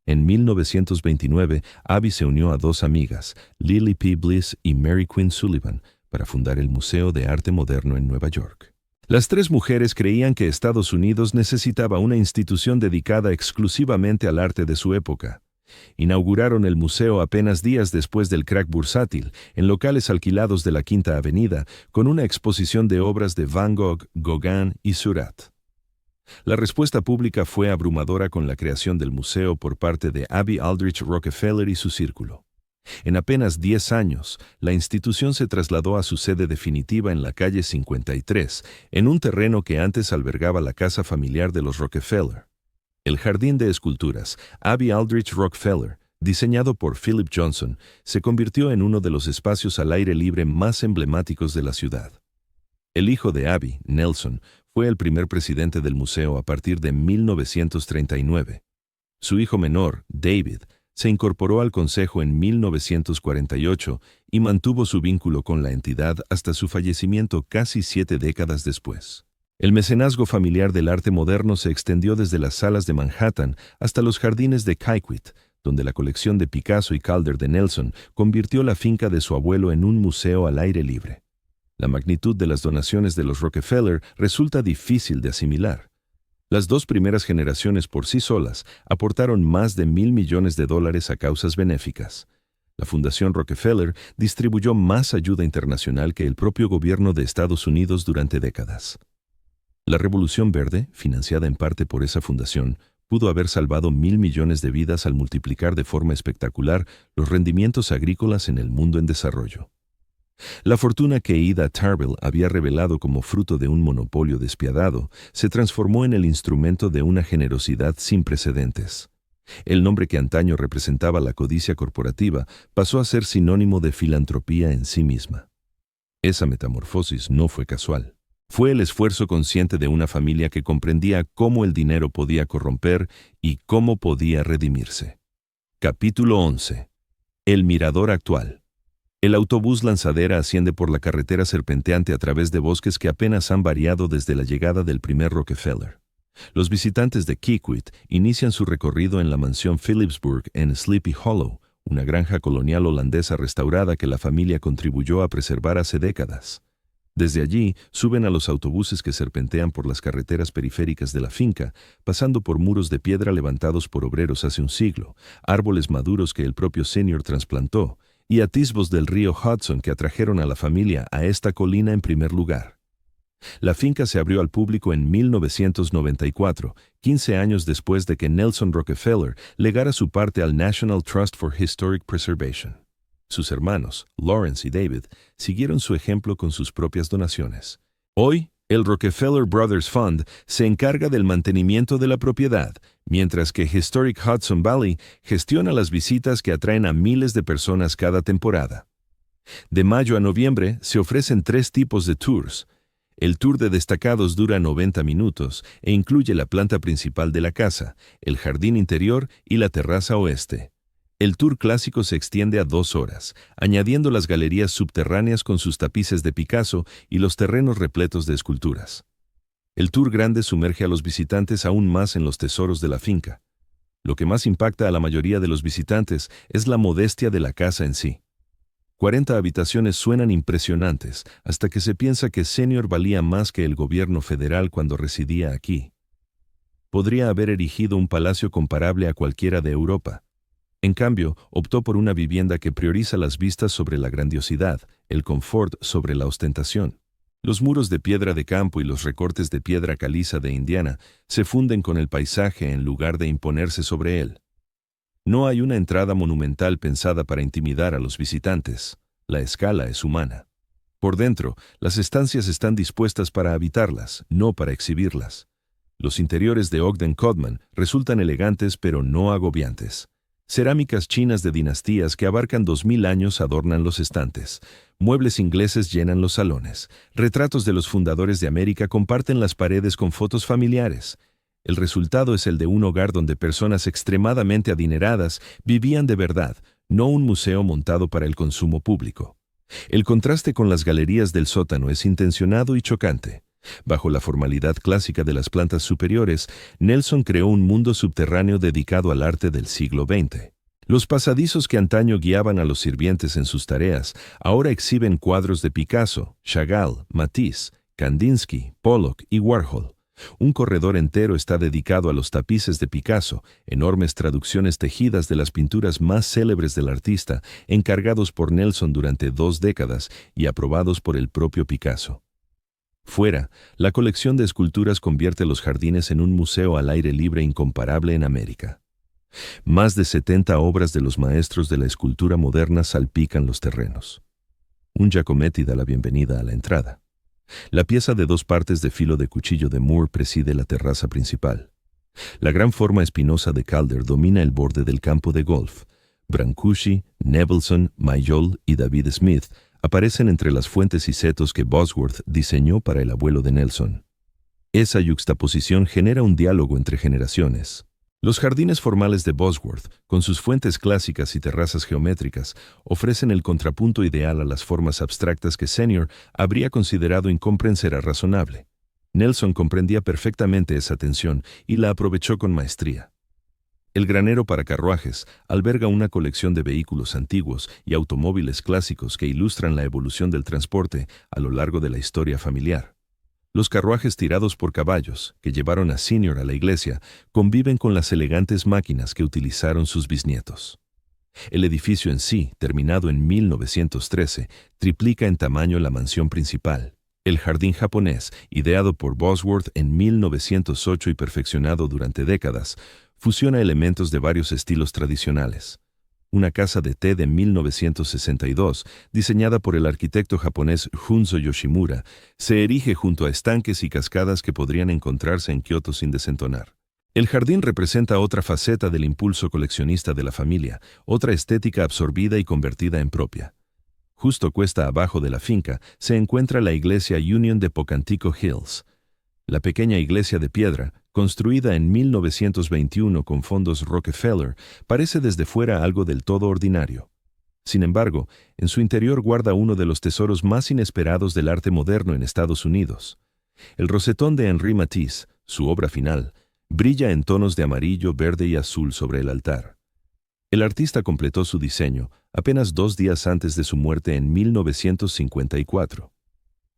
En 1929, Abby se unió a 2 amigas, Lily P. Bliss y Mary Quinn Sullivan, para fundar el Museo de Arte Moderno en Nueva York. Las 3 mujeres creían que Estados Unidos necesitaba una institución dedicada exclusivamente al arte de su época. Inauguraron el museo apenas días después del crack bursátil, en locales alquilados de la Quinta Avenida, con una exposición de obras de Van Gogh, Gauguin y Seurat. La respuesta pública fue abrumadora con la creación del museo por parte de Abby Aldrich Rockefeller y su círculo. En apenas 10 años, la institución se trasladó a su sede definitiva en la calle 53, en un terreno que antes albergaba la casa familiar de los Rockefeller. El Jardín de Esculturas, Abby Aldrich Rockefeller, diseñado por Philip Johnson, se convirtió en uno de los espacios al aire libre más emblemáticos de la ciudad. El hijo de Abby, Nelson, fue el primer presidente del museo a partir de 1939. Su hijo menor, David, Se incorporó al Consejo en 1948 y mantuvo su vínculo con la entidad hasta su fallecimiento casi 7 décadas después. El mecenazgo familiar del arte moderno se extendió desde las salas de Manhattan hasta los jardines de Kykewit, donde la colección de Picasso y Calder de Nelson convirtió la finca de su abuelo en un museo al aire libre. La magnitud de las donaciones de los Rockefeller resulta difícil de asimilar. Las dos primeras generaciones por sí solas aportaron más de $1.000 millones a causas benéficas. La Fundación Rockefeller distribuyó más ayuda internacional que el propio gobierno de Estados Unidos durante décadas. La Revolución Verde, financiada en parte por esa fundación, pudo haber salvado 1.000 millones de vidas al multiplicar de forma espectacular los rendimientos agrícolas en el mundo en desarrollo. La fortuna que Ida Tarbell había revelado como fruto de un monopolio despiadado se transformó en el instrumento de una generosidad sin precedentes. El nombre que antaño representaba la codicia corporativa pasó a ser sinónimo de filantropía en sí misma. Esa metamorfosis no fue casual. Fue el esfuerzo consciente de una familia que comprendía cómo el dinero podía corromper y cómo podía redimirse. Capítulo 11. El mirador actual. El autobús lanzadera asciende por la carretera serpenteante a través de bosques que apenas han variado desde la llegada del primer Rockefeller. Los visitantes de Kykewit inician su recorrido en la mansión Philipsburg en Sleepy Hollow, una granja colonial holandesa restaurada que la familia contribuyó a preservar hace décadas. Desde allí, suben a los autobuses que serpentean por las carreteras periféricas de la finca, pasando por muros de piedra levantados por obreros hace un siglo, árboles maduros que el propio Senior trasplantó, y atisbos del río Hudson que atrajeron a la familia a esta colina en primer lugar. La finca se abrió al público en 1994, 15 años después de que Nelson Rockefeller legara su parte al National Trust for Historic Preservation. Sus hermanos, Lawrence y David, siguieron su ejemplo con sus propias donaciones. Hoy, el Rockefeller Brothers Fund se encarga del mantenimiento de la propiedad, mientras que Historic Hudson Valley gestiona las visitas que atraen a miles de personas cada temporada. De mayo a noviembre se ofrecen 3 tipos de tours. El tour de destacados dura 90 minutos e incluye la planta principal de la casa, el jardín interior y la terraza oeste. El tour clásico se extiende a 2 horas, añadiendo las galerías subterráneas con sus tapices de Picasso y los terrenos repletos de esculturas. El tour grande sumerge a los visitantes aún más en los tesoros de la finca. Lo que más impacta a la mayoría de los visitantes es la modestia de la casa en sí. 40 habitaciones suenan impresionantes, hasta que se piensa que Senior valía más que el gobierno federal cuando residía aquí. Podría haber erigido un palacio comparable a cualquiera de Europa. En cambio, optó por una vivienda que prioriza las vistas sobre la grandiosidad, el confort sobre la ostentación. Los muros de piedra de campo y los recortes de piedra caliza de Indiana se funden con el paisaje en lugar de imponerse sobre él. No hay una entrada monumental pensada para intimidar a los visitantes. La escala es humana. Por dentro, las estancias están dispuestas para habitarlas, no para exhibirlas. Los interiores de Ogden Codman resultan elegantes pero no agobiantes. Cerámicas chinas de dinastías que abarcan 2000 años adornan los estantes. Muebles ingleses llenan los salones. Retratos de los fundadores de América comparten las paredes con fotos familiares. El resultado es el de un hogar donde personas extremadamente adineradas vivían de verdad, no un museo montado para el consumo público. El contraste con las galerías del sótano es intencionado y chocante. Bajo la formalidad clásica de las plantas superiores, Nelson creó un mundo subterráneo dedicado al arte del siglo XX. Los pasadizos que antaño guiaban a los sirvientes en sus tareas ahora exhiben cuadros de Picasso, Chagall, Matisse, Kandinsky, Pollock y Warhol. Un corredor entero está dedicado a los tapices de Picasso, enormes traducciones tejidas de las pinturas más célebres del artista, encargados por Nelson durante 2 décadas y aprobados por el propio Picasso. Fuera, la colección de esculturas convierte los jardines en un museo al aire libre incomparable en América. Más de 70 obras de los maestros de la escultura moderna salpican los terrenos. Un Giacometti da la bienvenida a la entrada. La pieza de 2 partes de filo de cuchillo de Moore preside la terraza principal. La gran forma espinosa de Calder domina el borde del campo de golf. Brancusi, Nevelson, Mayol y David Smith aparecen entre las fuentes y setos que Bosworth diseñó para el abuelo de Nelson. Esa yuxtaposición genera un diálogo entre generaciones. Los jardines formales de Bosworth, con sus fuentes clásicas y terrazas geométricas, ofrecen el contrapunto ideal a las formas abstractas que Senior habría considerado incomprensera razonable. Nelson comprendía perfectamente esa tensión y la aprovechó con maestría. El granero para carruajes alberga una colección de vehículos antiguos y automóviles clásicos que ilustran la evolución del transporte a lo largo de la historia familiar. Los carruajes tirados por caballos, que llevaron a Senior a la iglesia, conviven con las elegantes máquinas que utilizaron sus bisnietos. El edificio en sí, terminado en 1913, triplica en tamaño la mansión principal. El jardín japonés, ideado por Bosworth en 1908 y perfeccionado durante décadas, fusiona elementos de varios estilos tradicionales. Una casa de té de 1962, diseñada por el arquitecto japonés Junzo Yoshimura, se erige junto a estanques y cascadas que podrían encontrarse en Kioto sin desentonar. El jardín representa otra faceta del impulso coleccionista de la familia, otra estética absorbida y convertida en propia. Justo cuesta abajo de la finca se encuentra la iglesia Union de Pocantico Hills. La pequeña iglesia de piedra, construida en 1921 con fondos Rockefeller, parece desde fuera algo del todo ordinario. Sin embargo, en su interior guarda uno de los tesoros más inesperados del arte moderno en Estados Unidos. El rosetón de Henri Matisse, su obra final, brilla en tonos de amarillo, verde y azul sobre el altar. El artista completó su diseño apenas 2 días antes de su muerte en 1954.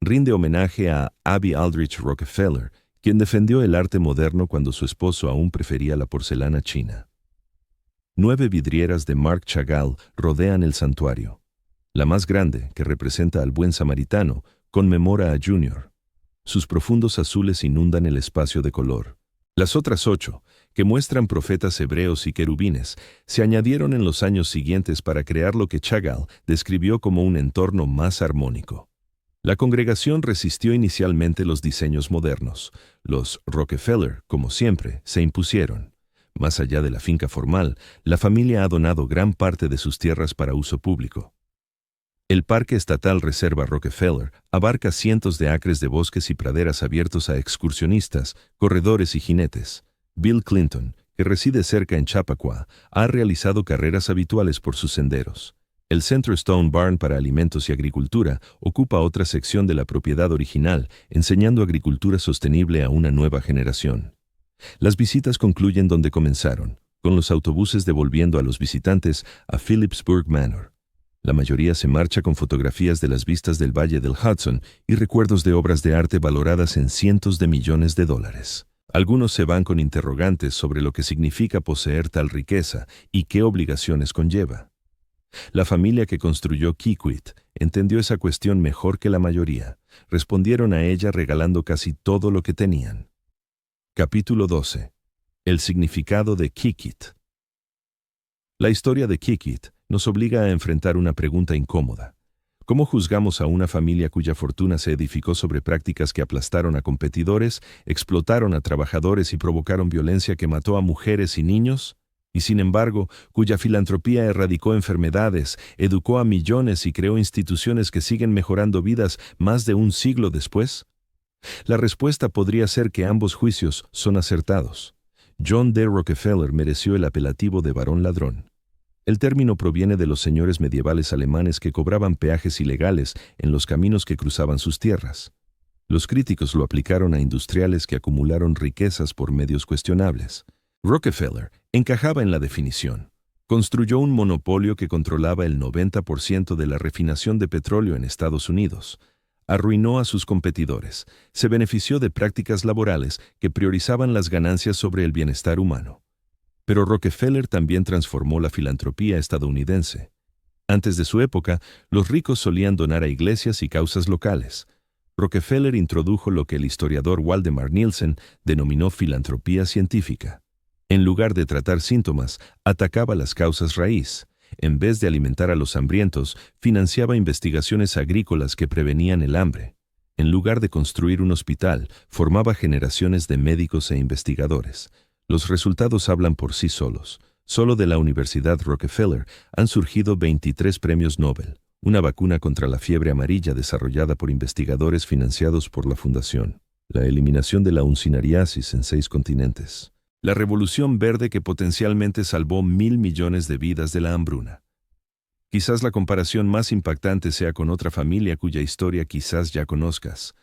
Rinde homenaje a Abby Aldrich Rockefeller, quien defendió el arte moderno cuando su esposo aún prefería la porcelana china. 9 vidrieras de Marc Chagall rodean el santuario. La más grande, que representa al buen samaritano, conmemora a Junior. Sus profundos azules inundan el espacio de color. Las otras 8, que muestran profetas hebreos y querubines, se añadieron en los años siguientes para crear lo que Chagall describió como un entorno más armónico. La congregación resistió inicialmente los diseños modernos. Los Rockefeller, como siempre, se impusieron. Más allá de la finca formal, la familia ha donado gran parte de sus tierras para uso público. El Parque Estatal Reserva Rockefeller abarca cientos de acres de bosques y praderas abiertos a excursionistas, corredores y jinetes. Bill Clinton, que reside cerca en Chappaqua, ha realizado carreras habituales por sus senderos. El Centro Stone Barn para Alimentos y Agricultura ocupa otra sección de la propiedad original, enseñando agricultura sostenible a una nueva generación. Las visitas concluyen donde comenzaron, con los autobuses devolviendo a los visitantes a Phillipsburg Manor. La mayoría se marcha con fotografías de las vistas del Valle del Hudson y recuerdos de obras de arte valoradas en cientos de millones de dólares. Algunos se van con interrogantes sobre lo que significa poseer tal riqueza y qué obligaciones conlleva. La familia que construyó Kikwit entendió esa cuestión mejor que la mayoría. Respondieron a ella regalando casi todo lo que tenían. Capítulo 12. El significado de Kikit. La historia de Kikit nos obliga a enfrentar una pregunta incómoda. ¿Cómo juzgamos a una familia cuya fortuna se edificó sobre prácticas que aplastaron a competidores, explotaron a trabajadores y provocaron violencia que mató a mujeres y niños? Y sin embargo, cuya filantropía erradicó enfermedades, educó a millones y creó instituciones que siguen mejorando vidas más de un siglo después? La respuesta podría ser que ambos juicios son acertados. John D. Rockefeller mereció el apelativo de varón ladrón. El término proviene de los señores medievales alemanes que cobraban peajes ilegales en los caminos que cruzaban sus tierras. Los críticos lo aplicaron a industriales que acumularon riquezas por medios cuestionables. Rockefeller encajaba en la definición. Construyó un monopolio que controlaba el 90% de la refinación de petróleo en Estados Unidos. Arruinó a sus competidores. Se benefició de prácticas laborales que priorizaban las ganancias sobre el bienestar humano. Pero Rockefeller también transformó la filantropía estadounidense. Antes de su época, los ricos solían donar a iglesias y causas locales. Rockefeller introdujo lo que el historiador Waldemar Nielsen denominó filantropía científica. En lugar de tratar síntomas, atacaba las causas raíz. En vez de alimentar a los hambrientos, financiaba investigaciones agrícolas que prevenían el hambre. En lugar de construir un hospital, formaba generaciones de médicos e investigadores. Los resultados hablan por sí solos. Solo de la Universidad Rockefeller han surgido 23 premios Nobel, una vacuna contra la fiebre amarilla desarrollada por investigadores financiados por la Fundación, la eliminación de la uncinariasis en 6 continentes, La revolución verde que potencialmente salvó 1.000 millones de vidas de la hambruna. Quizás la comparación más impactante sea con otra familia cuya historia quizás ya conozcas.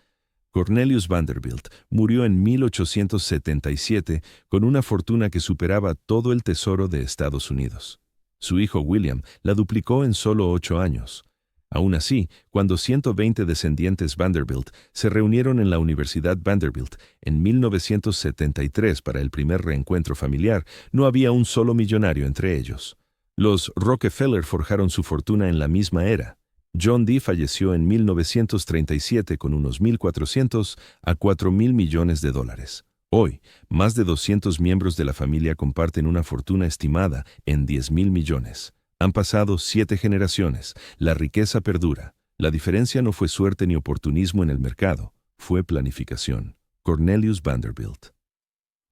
Cornelius Vanderbilt murió en 1877 con una fortuna que superaba todo el tesoro de Estados Unidos. Su hijo William la duplicó en solo 8 años. Aún así, cuando 120 descendientes Vanderbilt se reunieron en la Universidad Vanderbilt en 1973 para el primer reencuentro familiar, no había un solo millonario entre ellos. Los Rockefeller forjaron su fortuna en la misma era. John D. falleció en 1937 con unos 1.400 a 4.000 millones de dólares. Hoy, más de 200 miembros de la familia comparten una fortuna estimada en 10.000 millones. Han pasado 7 generaciones. La riqueza perdura. La diferencia no fue suerte ni oportunismo en el mercado, fue planificación. Cornelius Vanderbilt.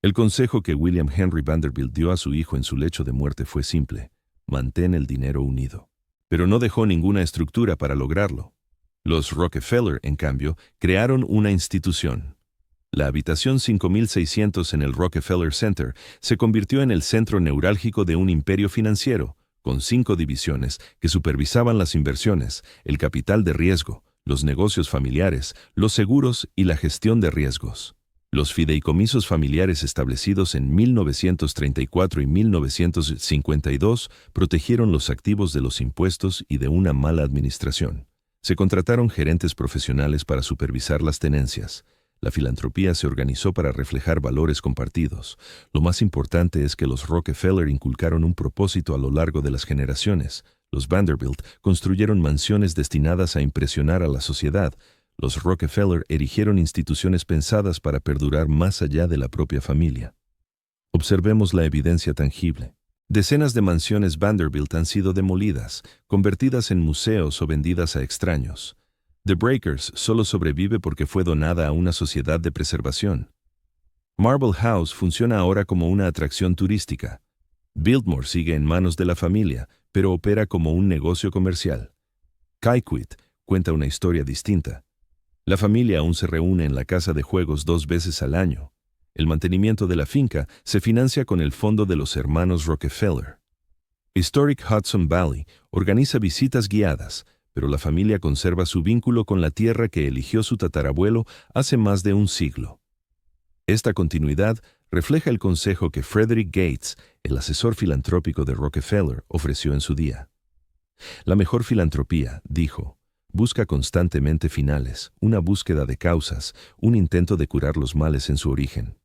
El consejo que William Henry Vanderbilt dio a su hijo en su lecho de muerte fue simple: mantén el dinero unido. Pero no dejó ninguna estructura para lograrlo. Los Rockefeller, en cambio, crearon una institución. La habitación 5600 en el Rockefeller Center se convirtió en el centro neurálgico de un imperio financiero, con 5 divisiones que supervisaban las inversiones, el capital de riesgo, los negocios familiares, los seguros y la gestión de riesgos. Los fideicomisos familiares establecidos en 1934 y 1952 protegieron los activos de los impuestos y de una mala administración. Se contrataron gerentes profesionales para supervisar las tenencias. La filantropía se organizó para reflejar valores compartidos. Lo más importante es que los Rockefeller inculcaron un propósito a lo largo de las generaciones. Los Vanderbilt construyeron mansiones destinadas a impresionar a la sociedad. Los Rockefeller erigieron instituciones pensadas para perdurar más allá de la propia familia. Observemos la evidencia tangible. Decenas de mansiones Vanderbilt han sido demolidas, convertidas en museos o vendidas a extraños. The Breakers solo sobrevive porque fue donada a una sociedad de preservación. Marble House funciona ahora como una atracción turística. Biltmore sigue en manos de la familia, pero opera como un negocio comercial. Kikuit cuenta una historia distinta. La familia aún se reúne en la casa de juegos 2 veces al año. El mantenimiento de la finca se financia con el fondo de los hermanos Rockefeller. Historic Hudson Valley organiza visitas guiadas, pero la familia conserva su vínculo con la tierra que eligió su tatarabuelo hace más de un siglo. Esta continuidad refleja el consejo que Frederick Gates, el asesor filantrópico de Rockefeller, ofreció en su día. La mejor filantropía, dijo, busca constantemente finales, una búsqueda de causas, un intento de curar los males en su origen.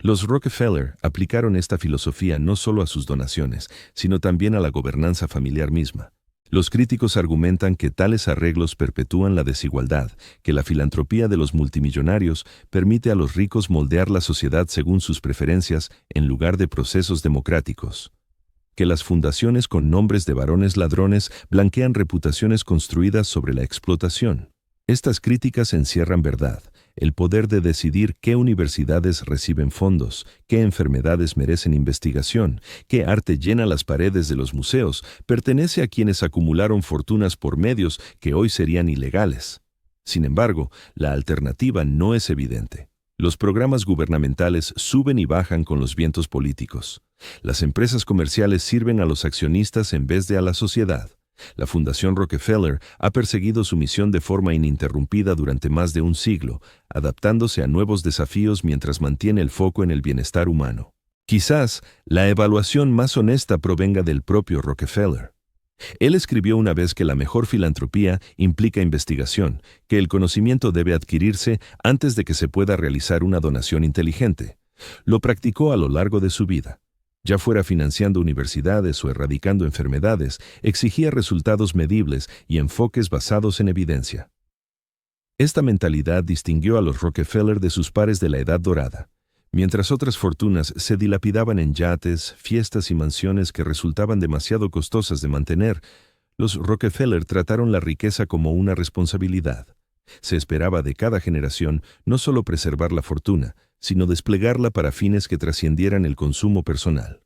Los Rockefeller aplicaron esta filosofía no solo a sus donaciones, sino también a la gobernanza familiar misma. Los críticos argumentan que tales arreglos perpetúan la desigualdad, que la filantropía de los multimillonarios permite a los ricos moldear la sociedad según sus preferencias en lugar de procesos democráticos, que las fundaciones con nombres de varones ladrones blanquean reputaciones construidas sobre la explotación. Estas críticas encierran verdad, el poder de decidir qué universidades reciben fondos, qué enfermedades merecen investigación, qué arte llena las paredes de los museos, pertenece a quienes acumularon fortunas por medios que hoy serían ilegales. Sin embargo, la alternativa no es evidente. Los programas gubernamentales suben y bajan con los vientos políticos. Las empresas comerciales sirven a los accionistas en vez de a la sociedad. La Fundación Rockefeller ha perseguido su misión de forma ininterrumpida durante más de un siglo, adaptándose a nuevos desafíos mientras mantiene el foco en el bienestar humano. Quizás la evaluación más honesta provenga del propio Rockefeller. Él escribió una vez que la mejor filantropía implica investigación, que el conocimiento debe adquirirse antes de que se pueda realizar una donación inteligente. Lo practicó a lo largo de su vida. Ya fuera financiando universidades o erradicando enfermedades, exigía resultados medibles y enfoques basados en evidencia. Esta mentalidad distinguió a los Rockefeller de sus pares de la Edad Dorada. Mientras otras fortunas se dilapidaban en yates, fiestas y mansiones que resultaban demasiado costosas de mantener, los Rockefeller trataron la riqueza como una responsabilidad. Se esperaba de cada generación no solo preservar la fortuna, sino desplegarla para fines que trascendieran el consumo personal.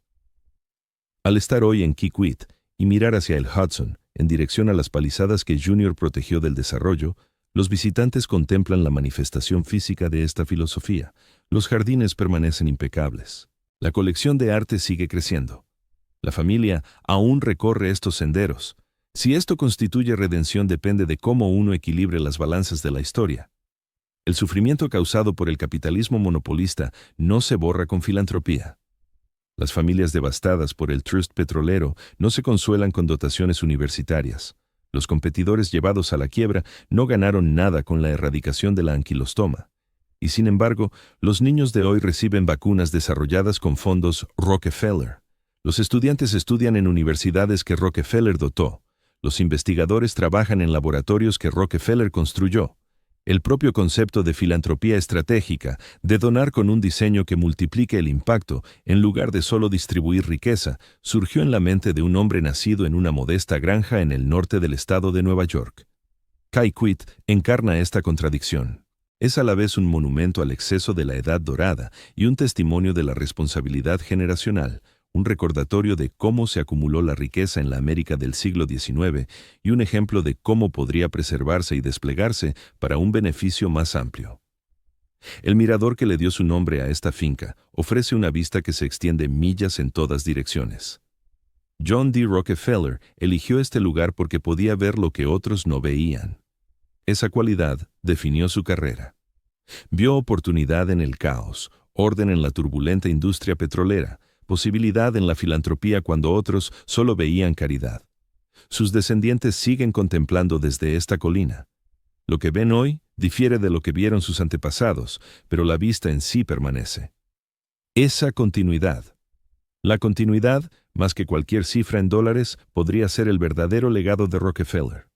Al estar hoy en Kikuit y mirar hacia el Hudson, en dirección a las palizadas que Junior protegió del desarrollo, los visitantes contemplan la manifestación física de esta filosofía. Los jardines permanecen impecables. La colección de arte sigue creciendo. La familia aún recorre estos senderos. Si esto constituye redención depende de cómo uno equilibre las balanzas de la historia. El sufrimiento causado por el capitalismo monopolista no se borra con filantropía. Las familias devastadas por el trust petrolero no se consuelan con dotaciones universitarias. Los competidores llevados a la quiebra no ganaron nada con la erradicación de la anquilostoma. Y sin embargo, los niños de hoy reciben vacunas desarrolladas con fondos Rockefeller. Los estudiantes estudian en universidades que Rockefeller dotó. Los investigadores trabajan en laboratorios que Rockefeller construyó. El propio concepto de filantropía estratégica, de donar con un diseño que multiplique el impacto, en lugar de solo distribuir riqueza, surgió en la mente de un hombre nacido en una modesta granja en el norte del estado de Nueva York. Kai Kuit encarna esta contradicción. Es a la vez un monumento al exceso de la Edad Dorada y un testimonio de la responsabilidad generacional, un recordatorio de cómo se acumuló la riqueza en la América del siglo XIX y un ejemplo de cómo podría preservarse y desplegarse para un beneficio más amplio. El mirador que le dio su nombre a esta finca ofrece una vista que se extiende millas en todas direcciones. John D. Rockefeller eligió este lugar porque podía ver lo que otros no veían. Esa cualidad definió su carrera. Vio oportunidad en el caos, orden en la turbulenta industria petrolera, posibilidad en la filantropía cuando otros solo veían caridad. Sus descendientes siguen contemplando desde esta colina. Lo que ven hoy difiere de lo que vieron sus antepasados, pero la vista en sí permanece. Esa continuidad. La continuidad, más que cualquier cifra en dólares, podría ser el verdadero legado de Rockefeller.